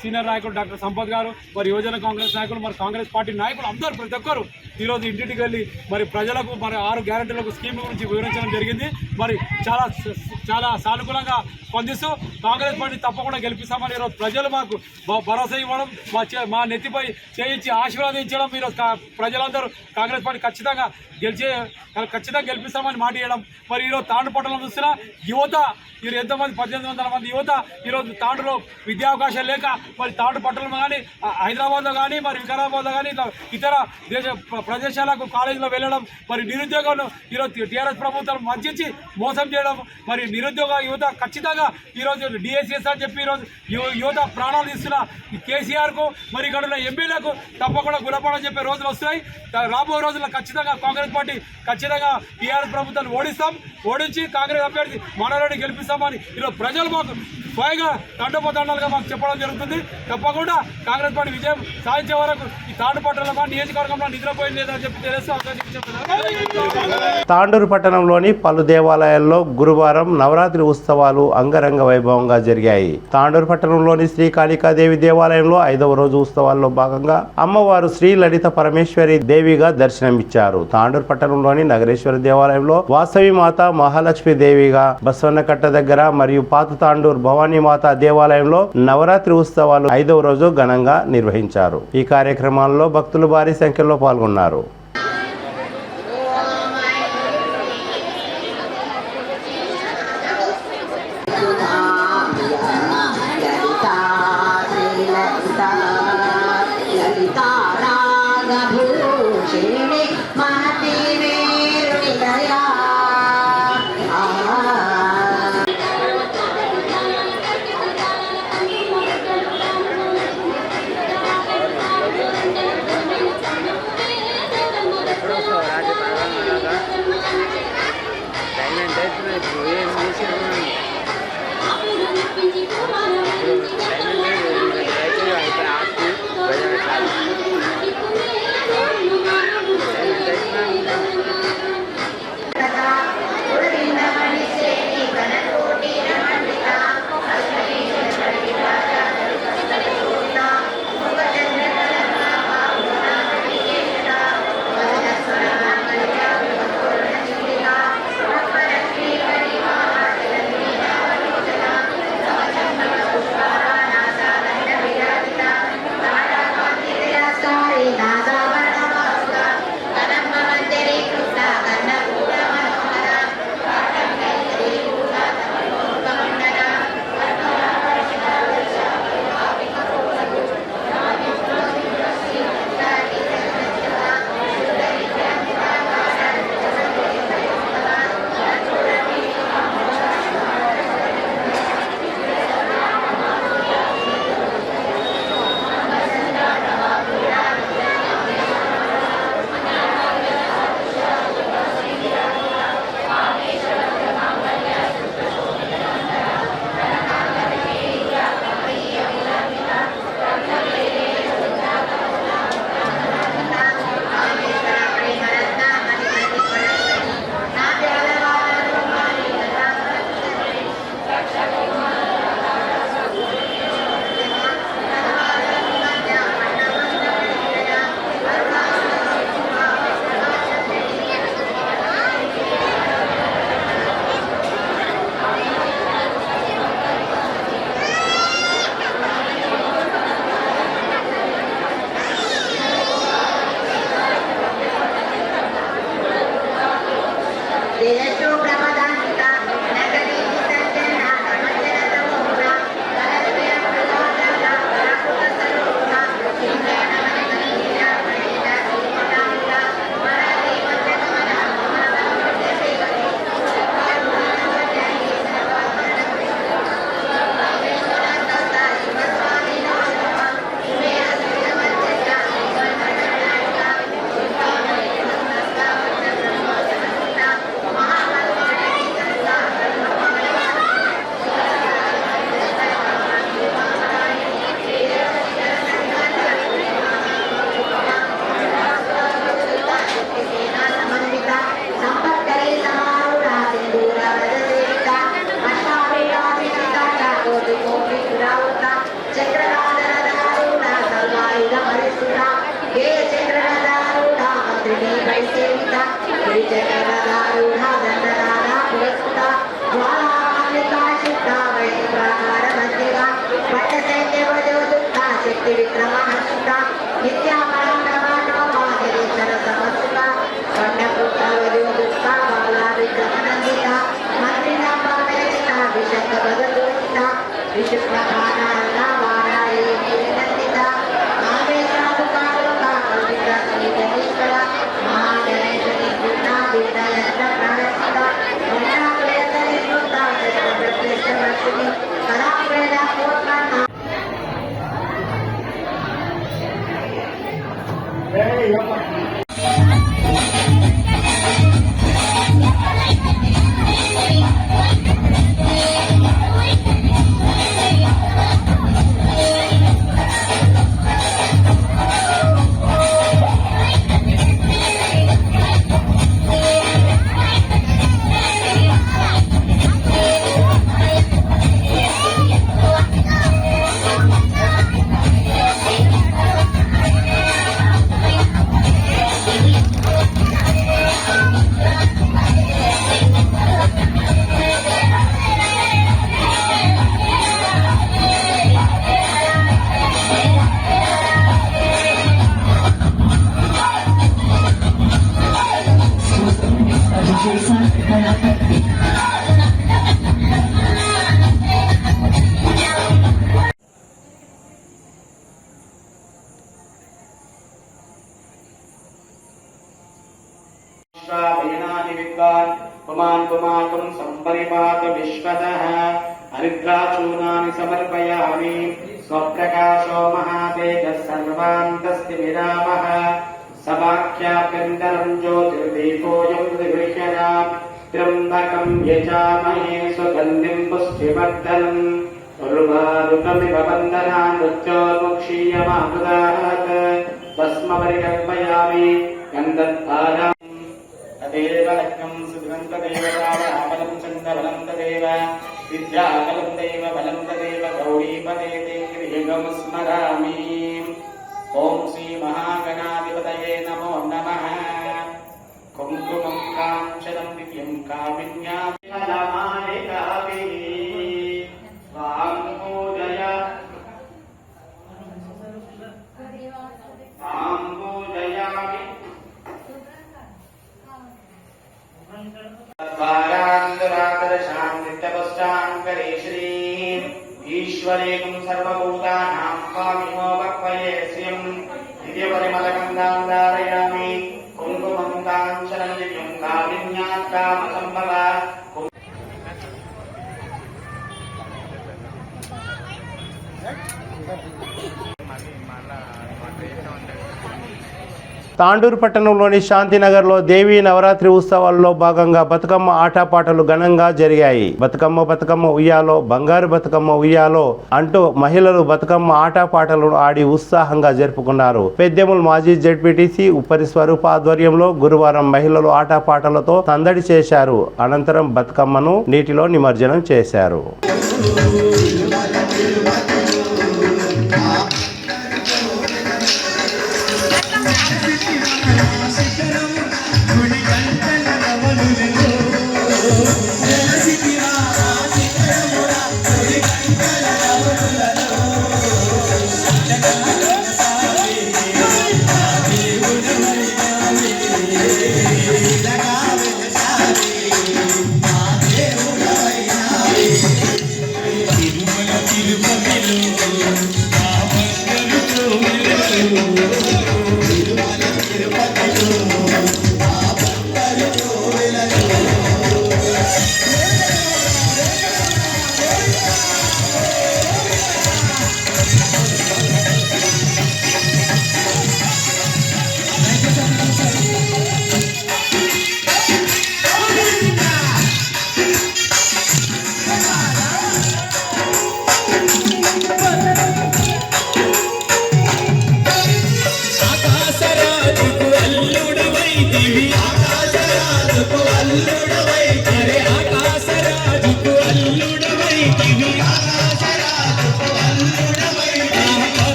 సీనియర్ నాయకుడు డాక్టర్ సంపత్ గారు, మరి యువజన కాంగ్రెస్ నాయకులు, మరి కాంగ్రెస్ పార్టీ నాయకులు అందరూ ప్రతి ఒక్కరు ఈరోజు ఇంటింటికి వెళ్ళి మరి ప్రజలకు మరి 6 గ్యారంటీలకు స్కీమ్ గురించి వివరించడం జరిగింది. మరి చాలా సానుకూలంగా స్పందిస్తూ కాంగ్రెస్ పార్టీ తప్పకుండా గెలిపిస్తామని ఈరోజు ప్రజలు మాకు భరోసా ఇవ్వడం, మా నెత్తిపై చేయించి ఆశీర్వాదించడం, ఈరోజు ప్రజలందరూ కాంగ్రెస్ పార్టీ ఖచ్చితంగా గెలిపిస్తామని మాట ఇవ్వడం. మరి ఈరోజు తాండూరు పట్టణంలో చూస్తున్న యువత, మీరు ఎంతోమంది 1800 మంది యువత ఈరోజు తాండూరులో విద్యా అవకాశాలు లేక మరి తాండూరు పట్టణంలో కానీ, హైదరాబాద్లో కానీ, మరి వికారాబాద్లో కానీ, ఇతర ప్రదేశాలకు కాలేజీలో వెళ్ళడం, మరి నిరుద్యోగం ఈరోజు టీఆర్ఎస్ ప్రభుత్వం వంచి మోసం చేయడం, మరి నిరుద్యోగ యువత ఖచ్చితంగా ఈరోజు డిఎస్ఎస్ అని చెప్పి ఈరోజు యువత ప్రాణాలు తీస్తున్న కేసీఆర్కు, మరి ఇక్కడ ఉన్న ఎమ్మెల్యేలకు తప్పకుండా గుణపడని చెప్పే రోజులు వస్తున్నాయి. రాబోయే రోజుల్లో ఖచ్చితంగా కాంగ్రెస్ పార్టీ ఖచ్చితంగా టీఆర్ఎస్ ప్రభుత్వాన్ని ఓడించి కాంగ్రెస్ అభ్యర్థి మనోహర్ రెడ్డి గెలిపిస్తామని ఈరోజు ప్రజలు మాకు స్వయంగా తండోపతండాలుగా మాకు చెప్పడం జరుగుతుంది. తప్పకుండా కాంగ్రెస్ పార్టీ విజయం సాధించే వరకు ఈ తాండూరు పట్టణంలో నియోజకవర్గంలో నిద్రపోయింది లేదని చెప్పి తెలుస్తూ. తాండూరు పట్టణంలోని పలు దేవాలయాల్లో గురువారం నవరాత్రి ఉత్సవాలు అంగరంగ వైభవంగా జరిగాయి. తాండూరు పట్టణంలోని శ్రీ కాళికాదేవి దేవాలయంలో 5వ రోజు ఉత్సవాల్లో భాగంగా అమ్మవారు శ్రీ లలిత పరమేశ్వరి దేవిగా దర్శనమిచ్చారు. తాండూరు పట్టణంలోని నగరేశ్వర దేవాలయంలో వాసవి మాత, మహాలక్ష్మి దేవిగా, బస్వన్నకట్ట దగ్గర మరియు పాత తాండూరు భవానీ మాత దేవాలయంలో నవరాత్రి ఉత్సవాలు 5వ రోజు ఘనంగా నిర్వహించారు. ఈ కార్యక్రమాల్లో భక్తులు భారీ సంఖ్యలో పాల్గొన్నారు. కీర్తి విక్రమహర్షిత నిత్యాపరంగమానో మాధవి సరసమసుత కొండపుత్ర వధుదుఃఖ బాలా విక్రమనందిత మంత్రినాంబావేదిత విశంఖ బదూషిత విశుక్లపానాన్న వారాయే నందిత ఆవేశాదుకారుక కల్పిత శ్రీగణేశ్వర మహాగణేశని పూర్ణ విద్యాయంత్ర ప్రాణస్థిత మహిళాకులేతరి వృత్త ప్రత్యక్షవర్షిణి కళాప్రేణ పూర్ణ पुमान् पुमातुं सम्परिपात विश्वतः हरिद्राचूर्णानि समर्पयामि स्वप्रकाशो महातेजः सर्वान्तस्तिमिरामः समाख्याभ्यन्तरं ज्योतिर्दीपोऽयं गृह्यताम् त्र्यम्बकं यजामहे सुगन्धिं पुष्टिवर्धनम् उर्वारुकमिव वन्दनान् मृत्योर्मुक्षीयमामृतात् भस्मपरिकल्पयामि गन्धद्वारा तदेव लग्नं सुगं तदेव रावणबलं चन्द्रबलं तदेव विद्याबलं तदेव बलं तदेव गौरीपदे ते गृहं स्मरामि ॐ श्रीमहागणाधिपतये नमो नमः कुङ्कुमं काञ्चनं दिव्यं कामिन्याफलमालिकाभिः स्वां पूजयामि शांति श्रीं ईश्वरेकं सर्वभूतानां स्वामिनो वक्वये श्रियं दिव्यपरिमलगन्धां धारयामि कुङ्कुमं काञ्चनं दिव्यं कामिन्यात् कामसम्भवा తాండూరు పట్టణంలోని శాంతినగర్లో దేవీ నవరాత్రి ఉత్సవాల్లో భాగంగా బతుకమ్మ ఆటపాటలు ఘనంగా జరిగాయి. బతుకమ్మ ఉయ్యాలో, బంగారు బతుకమ్మ ఉయ్యాలో అంటూ మహిళలు బతుకమ్మ ఆటపాటలను ఆడి ఉత్సాహంగా జరుపుకున్నారు. పెద్దెముల్ మాజీ జెడ్పీటీసీ ఉపరి స్వరూప ఆధ్వర్యంలో గురువారం మహిళలు ఆటపాటలతో సందడి చేశారు. అనంతరం బతుకమ్మను నీటిలో నిమజ్జనం చేశారు.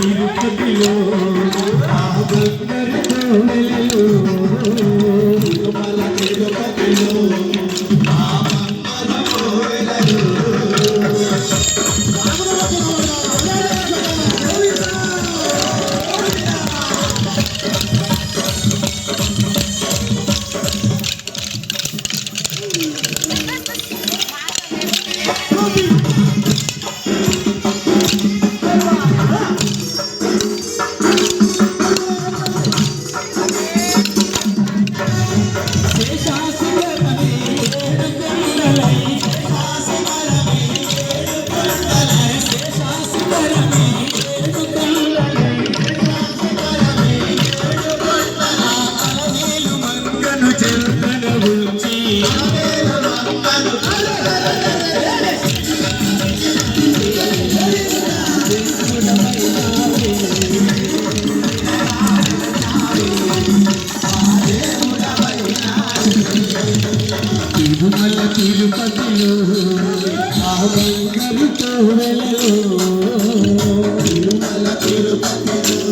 తిరుపతిలో తిరుపతిలో ఆ బంగారుతో తిరుమల తిరుపతిలో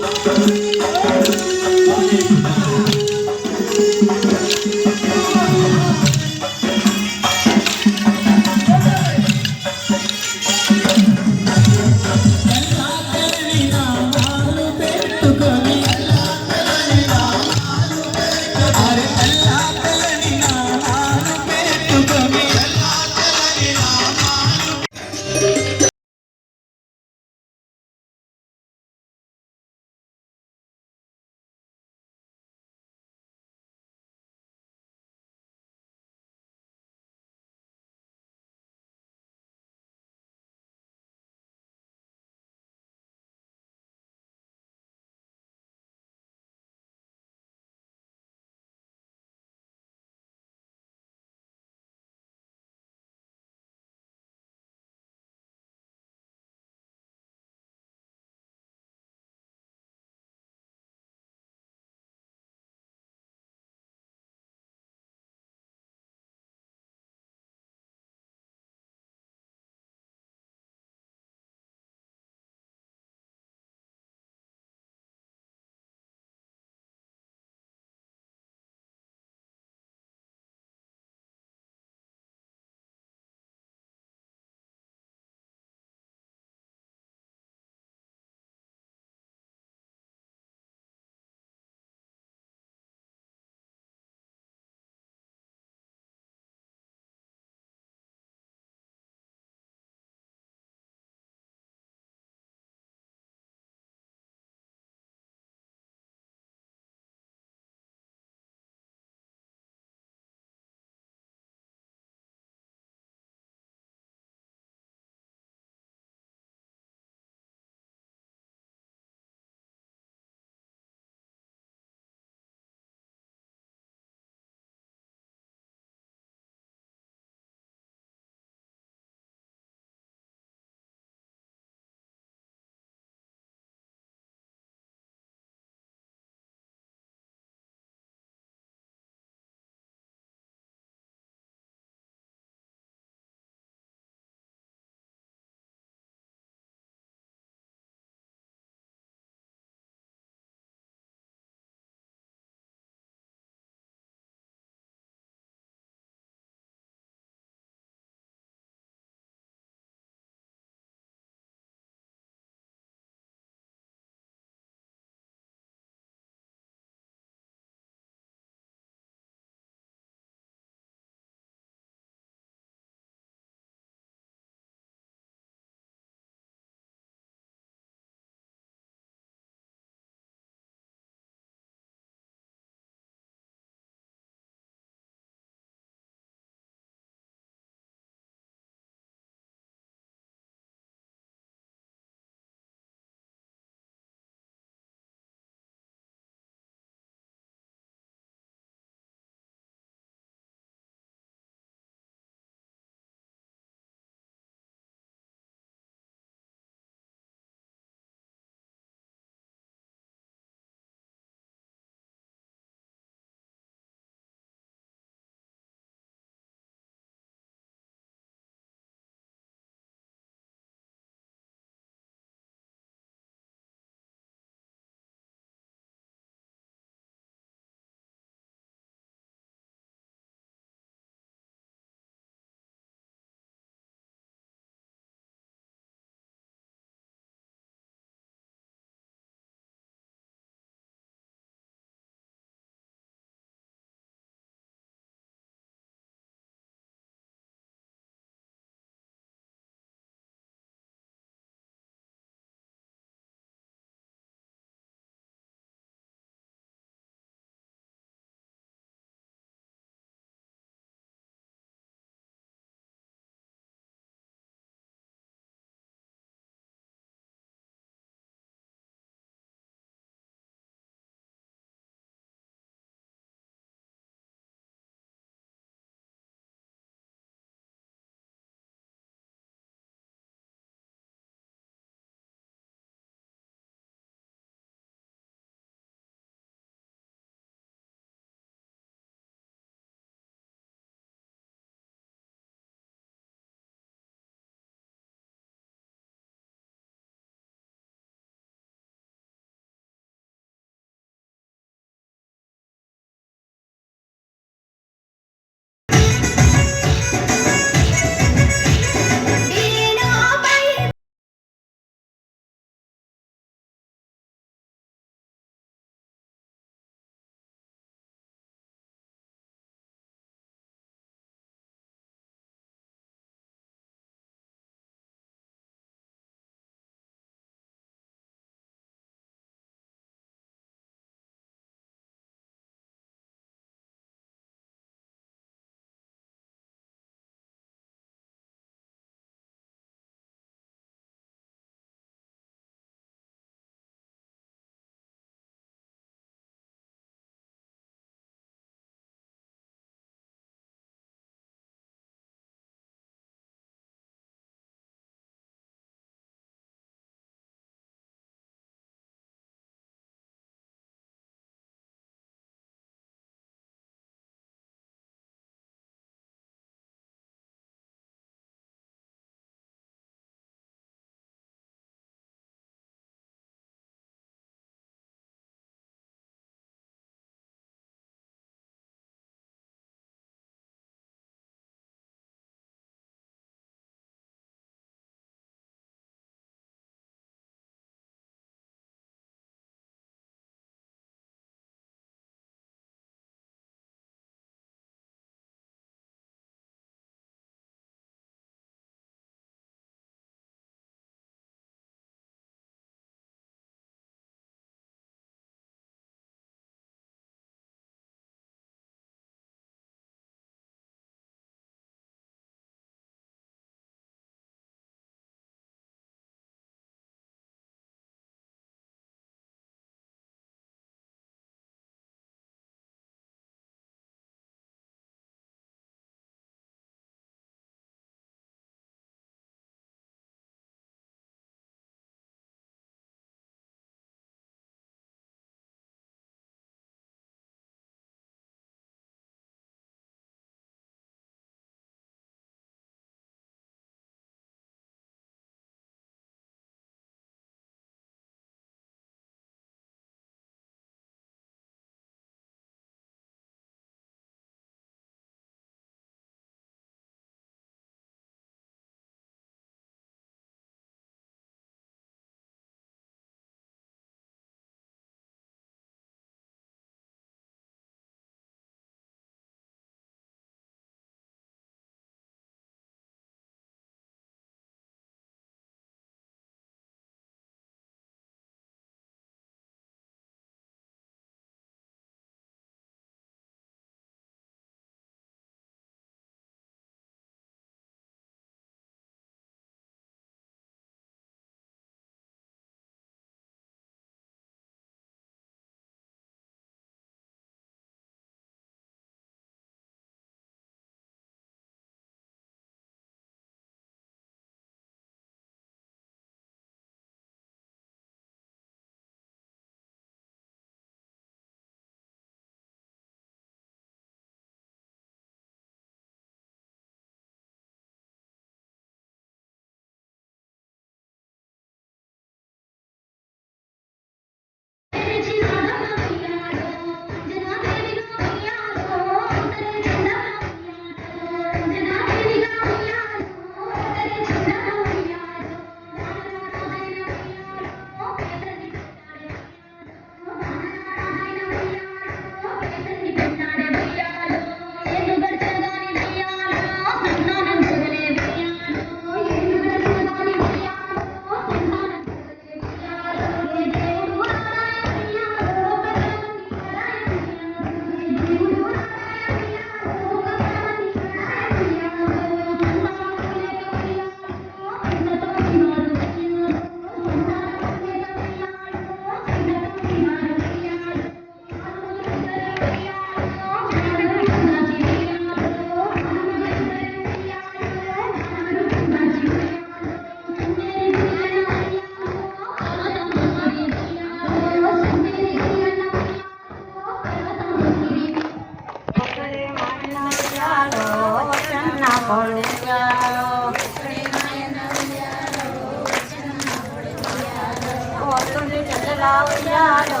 పిల్ల ఉయ్యాలో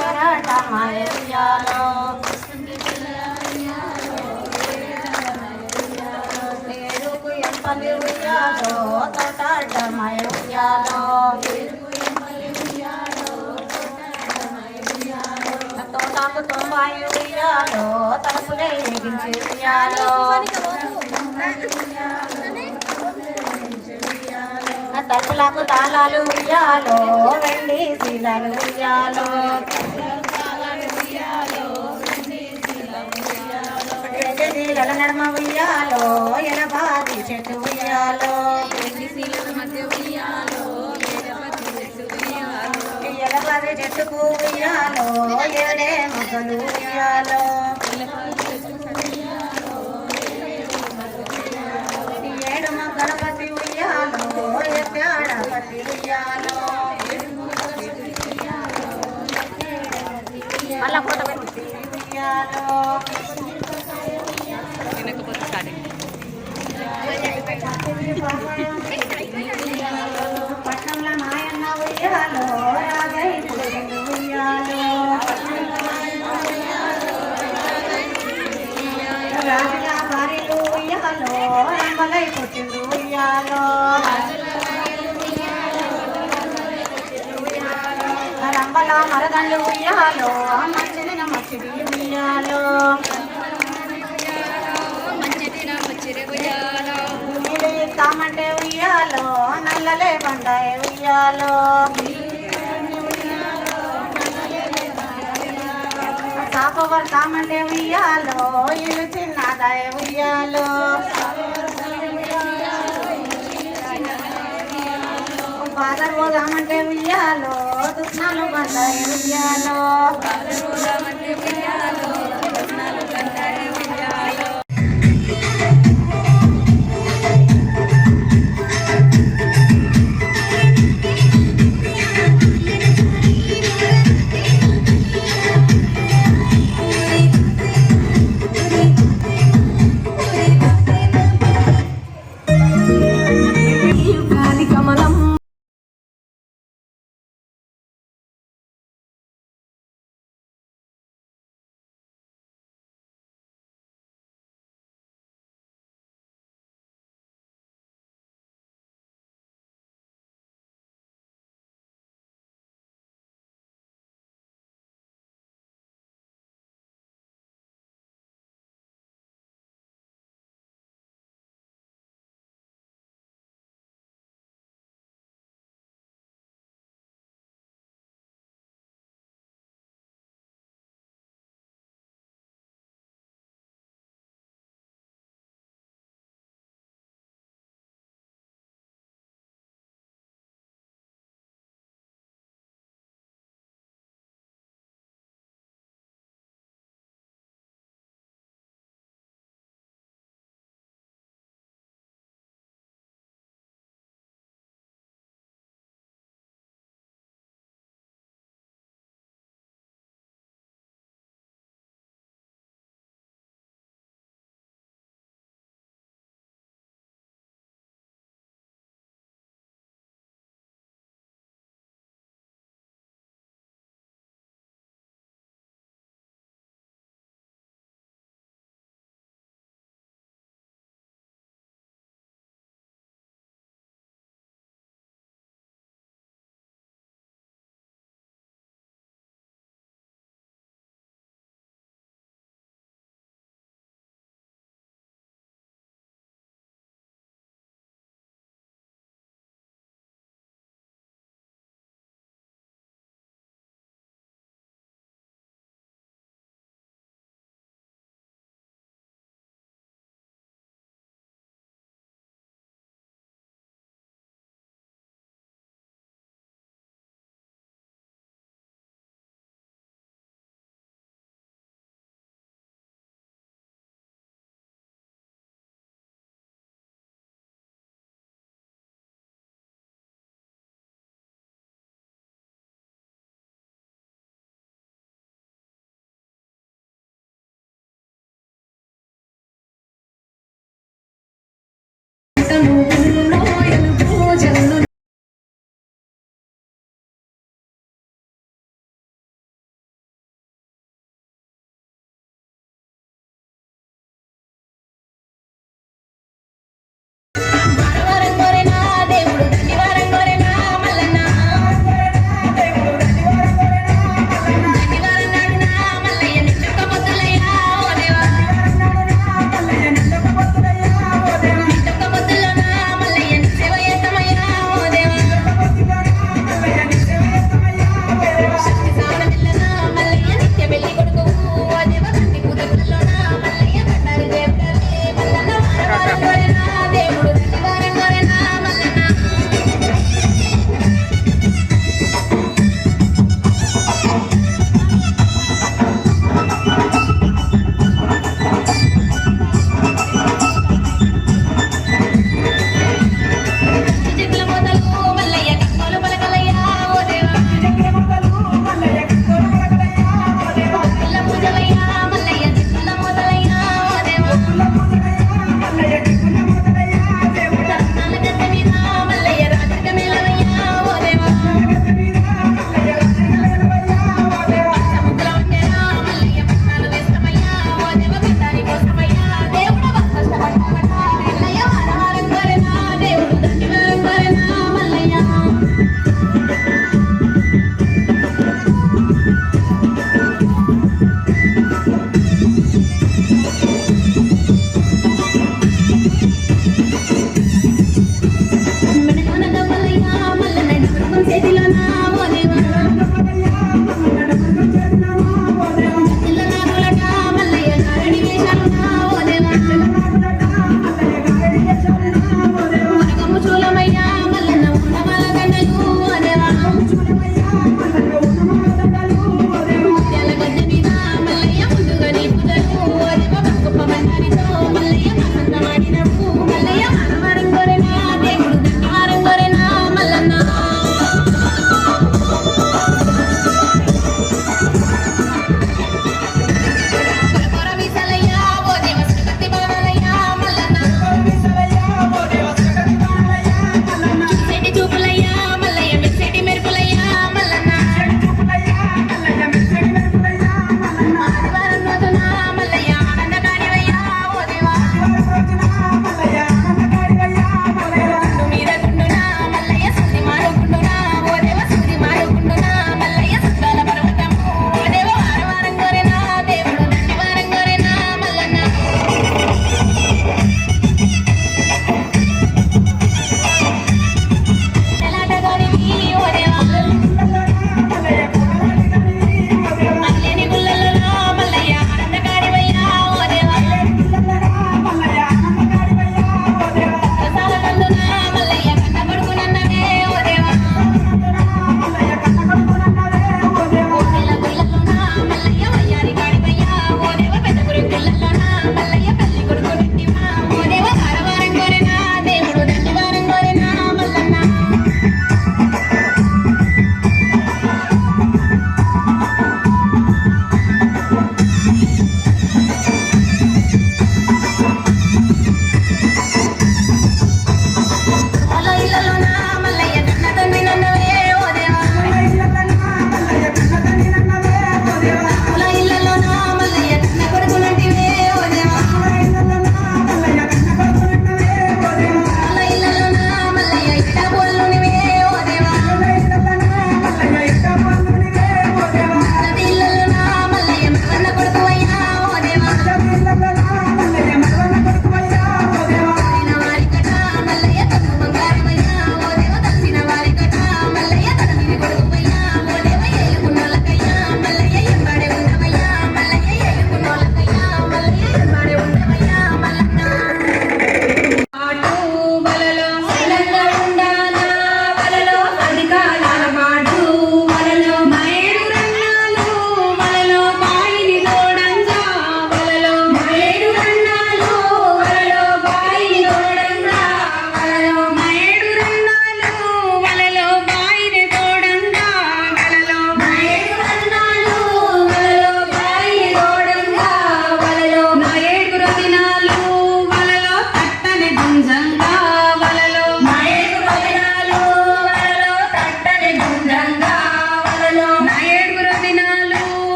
ఎరటమయ ఉయ్యాలో ఏడుకు ఎంపల్లి ఉయ్యాలో తోటమయ ఉయ్యాలో తోటకు తొంభాయి ఉయ్యాలో తలుపులే ఎగించి ఉయ్యాలో తలుపులకు తాళాలు ఉయ్యాలో వెండి శీలాలు ఉయ్యాలో శీలల నడమ ఉయ్యాలో ఎలబాది చెట్టు ఉయ్యాలో ఎలబాది చెట్టుకు ఉయ్యాలో ఏడే మొగలు ఉయ్యాలో ఏడు గణపతి ఉయ్యాలో ఎప్పాడపతి ఉయ్యాలో మళ్ళా కొత్త ఉయ్యాలో పట్నంలో మాయన్న ఉయ్యాలో రాగై పుట్టిండు ఉయ్యాలో రాజుల భార్యలు ఉయ్యాలో రంబలై పుట్టిండు ఉయ్యాలో రంబల మరదండ్లు ఉయ్యాలో మంచిదిన మచ్చిడి ఉయ్యాలో తామంటే ఉయ్యాలో నల్లలే బండాయి ఉయ్యాలో కాపవర్ తామంటే ఉయ్యాలో ఇల్లు చిన్నదాయ ఉయ్యాలో ఫాదర్ పోదామంటే ఉయ్యాలో దుఃఖాలు బండాయి ఉయ్యాలో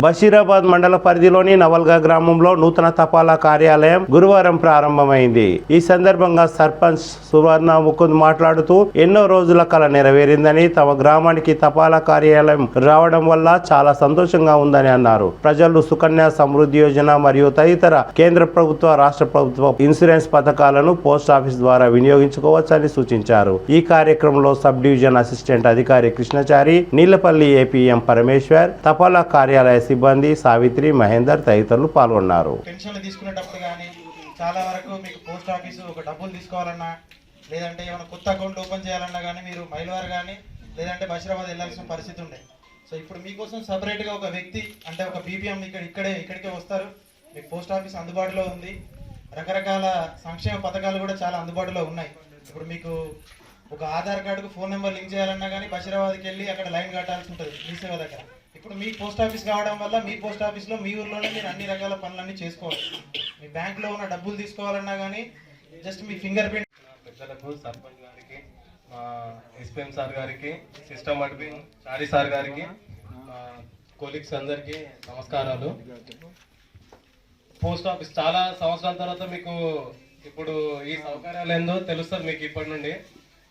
బషీరాబాద్ మండల పరిధిలోని నవల్గా గ్రామంలో నూతన తపాలా కార్యాలయం గురువారం ప్రారంభమైంది. ఈ సందర్భంగా సర్పంచ్ సువర్ణ ముకుంద్ మాట్లాడుతూ ఎన్నో రోజుల కల నెరవేరిందని, తమ గ్రామానికి తపాలా కార్యాలయం రావడం వల్ల చాలా సంతోషంగా ఉందని అన్నారు. ప్రజలు సుకన్య సమృద్ధి యోజన మరియు తదితర కేంద్ర ప్రభుత్వ, రాష్ట్ర ప్రభుత్వ ఇన్సూరెన్స్ పథకాలను పోస్ట్ ఆఫీస్ ద్వారా వినియోగించుకోవచ్చని సూచించారు. ఈ కార్యక్రమంలో సబ్ డివిజన్ అసిస్టెంట్ అధికారి కృష్ణచారి, నీలపల్లి ఏపీఎం పరమేశ్వర్, తపాలా కార్యాలయ సిబ్బంది సావిత్రి, మహేందర్ తదితరులు పాల్గొన్నారు. పెన్షన్లు తీసుకునేటప్పుడు కానీ చాలా వరకు మీకు పోస్ట్ ఆఫీసు ఒక డబ్బులు తీసుకోవాలన్నా, లేదంటే ఏమైనా కొత్త అకౌంట్ ఓపెన్ చేయాలన్నా కానీ మీరు మైలవారు కానీ లేదంటే బషీరాబాద్ వెళ్ళాల్సిన పరిస్థితి ఉండే. సో ఇప్పుడు మీకోసం సపరేట్గా ఒక వ్యక్తి అంటే ఒక బీపీఎం ఇక్కడికే వస్తారు. మీకు పోస్ట్ ఆఫీస్ అందుబాటులో ఉంది. రకరకాల సంక్షేమ పథకాలు కూడా చాలా అందుబాటులో ఉన్నాయి. ఇప్పుడు మీకు ఒక ఆధార్ కార్డుకు ఫోన్ నెంబర్ లింక్ చేయాలన్నా కానీ బషీరాబాద్కి వెళ్ళి అక్కడ లైన్ కట్టాల్సి ఉంటుంది మీ సేవ దగ్గర. ఇప్పుడు మీ పోస్ట్ ఆఫీస్ కావడం వల్ల మీ పోస్ట్ ఆఫీస్లో మీ ఊర్లోనే మీరు అన్ని రకాల పనులన్నీ చేసుకోవాలి. మీ బ్యాంకులో ఉన్న డబ్బులు తీసుకోవాలన్నా కానీ జస్ట్ మీ ఫింగర్ ప్రింట్. పెద్దలకు, సర్పంచ్ గారికి, ఎస్పీఎం సార్ గారికి, సిస్టమ్ అడ్మిన్ చారి సార్ గారికి, కొలీగ్స్ అందరికీ నమస్కారాలు. పోస్ట్ ఆఫీస్ చాలా సంవత్సరాల తర్వాత మీకు ఇప్పుడు ఈ సౌకర్యాలు ఏందో తెలుస్తుంది మీకు ఇప్పటి నుండి.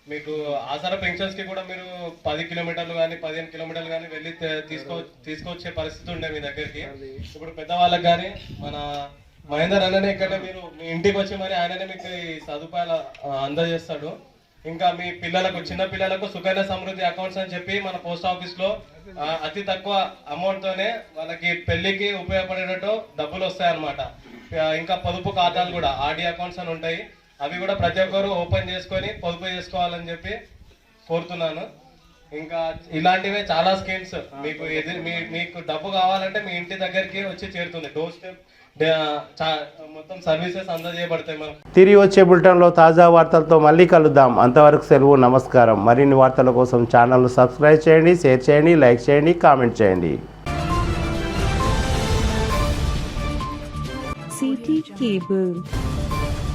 మీకు ఆసరా పెన్షన్స్కి కూడా మీరు 10 కిలోమీటర్లు కానీ 15 కిలోమీటర్లు కానీ వెళ్ళి తీసుకొచ్చే పరిస్థితి ఉండే మీ దగ్గరికి. ఇప్పుడు పెద్దవాళ్ళకి కానీ మన మహేందర్ అన్ననే ఇక్కడ మీరు మీ ఇంటికి వచ్చి మరి ఆయననే మీకు ఈ సదుపాయాలు అందజేస్తాడు. ఇంకా మీ పిల్లలకు, చిన్న పిల్లలకు సుకన్య సమృద్ధి అకౌంట్స్ అని చెప్పి మన పోస్ట్ ఆఫీస్లో అతి తక్కువ అమౌంట్తోనే వాళ్ళకి పెళ్లికి ఉపయోగపడేటట్టు డబ్బులు వస్తాయన్నమాట. ఇంకా పొదుపు ఖాతాలు కూడా ఆర్డీ అకౌంట్స్ అని ఉంటాయి. అవి కూడా ప్రతి ఒక్కరు ఓపెన్ చేసుకొని పొదుపు చేసుకోవాలని చెప్పి కోరుతున్నాను. ఇంకా ఇలాంటివే చాలా స్కీమ్స్ మీకు డబ్బు కావాలంటే మీ ఇంటి దగ్గరికి వచ్చి చేరుతుంది. డోర్ స్టెప్ మొత్తం సర్వీసెస్ అందజేయబడతాయి. మనం తిరిగి వచ్చే బులెటిన్లో తాజా వార్తలతో మళ్ళీ కలుద్దాం. అంతవరకు సెలవు, నమస్కారం. మరిన్ని వార్తల కోసం ఛానల్ను సబ్స్క్రైబ్ చేయండి, షేర్ చేయండి, లైక్ చేయండి, కామెంట్ చేయండి. City cable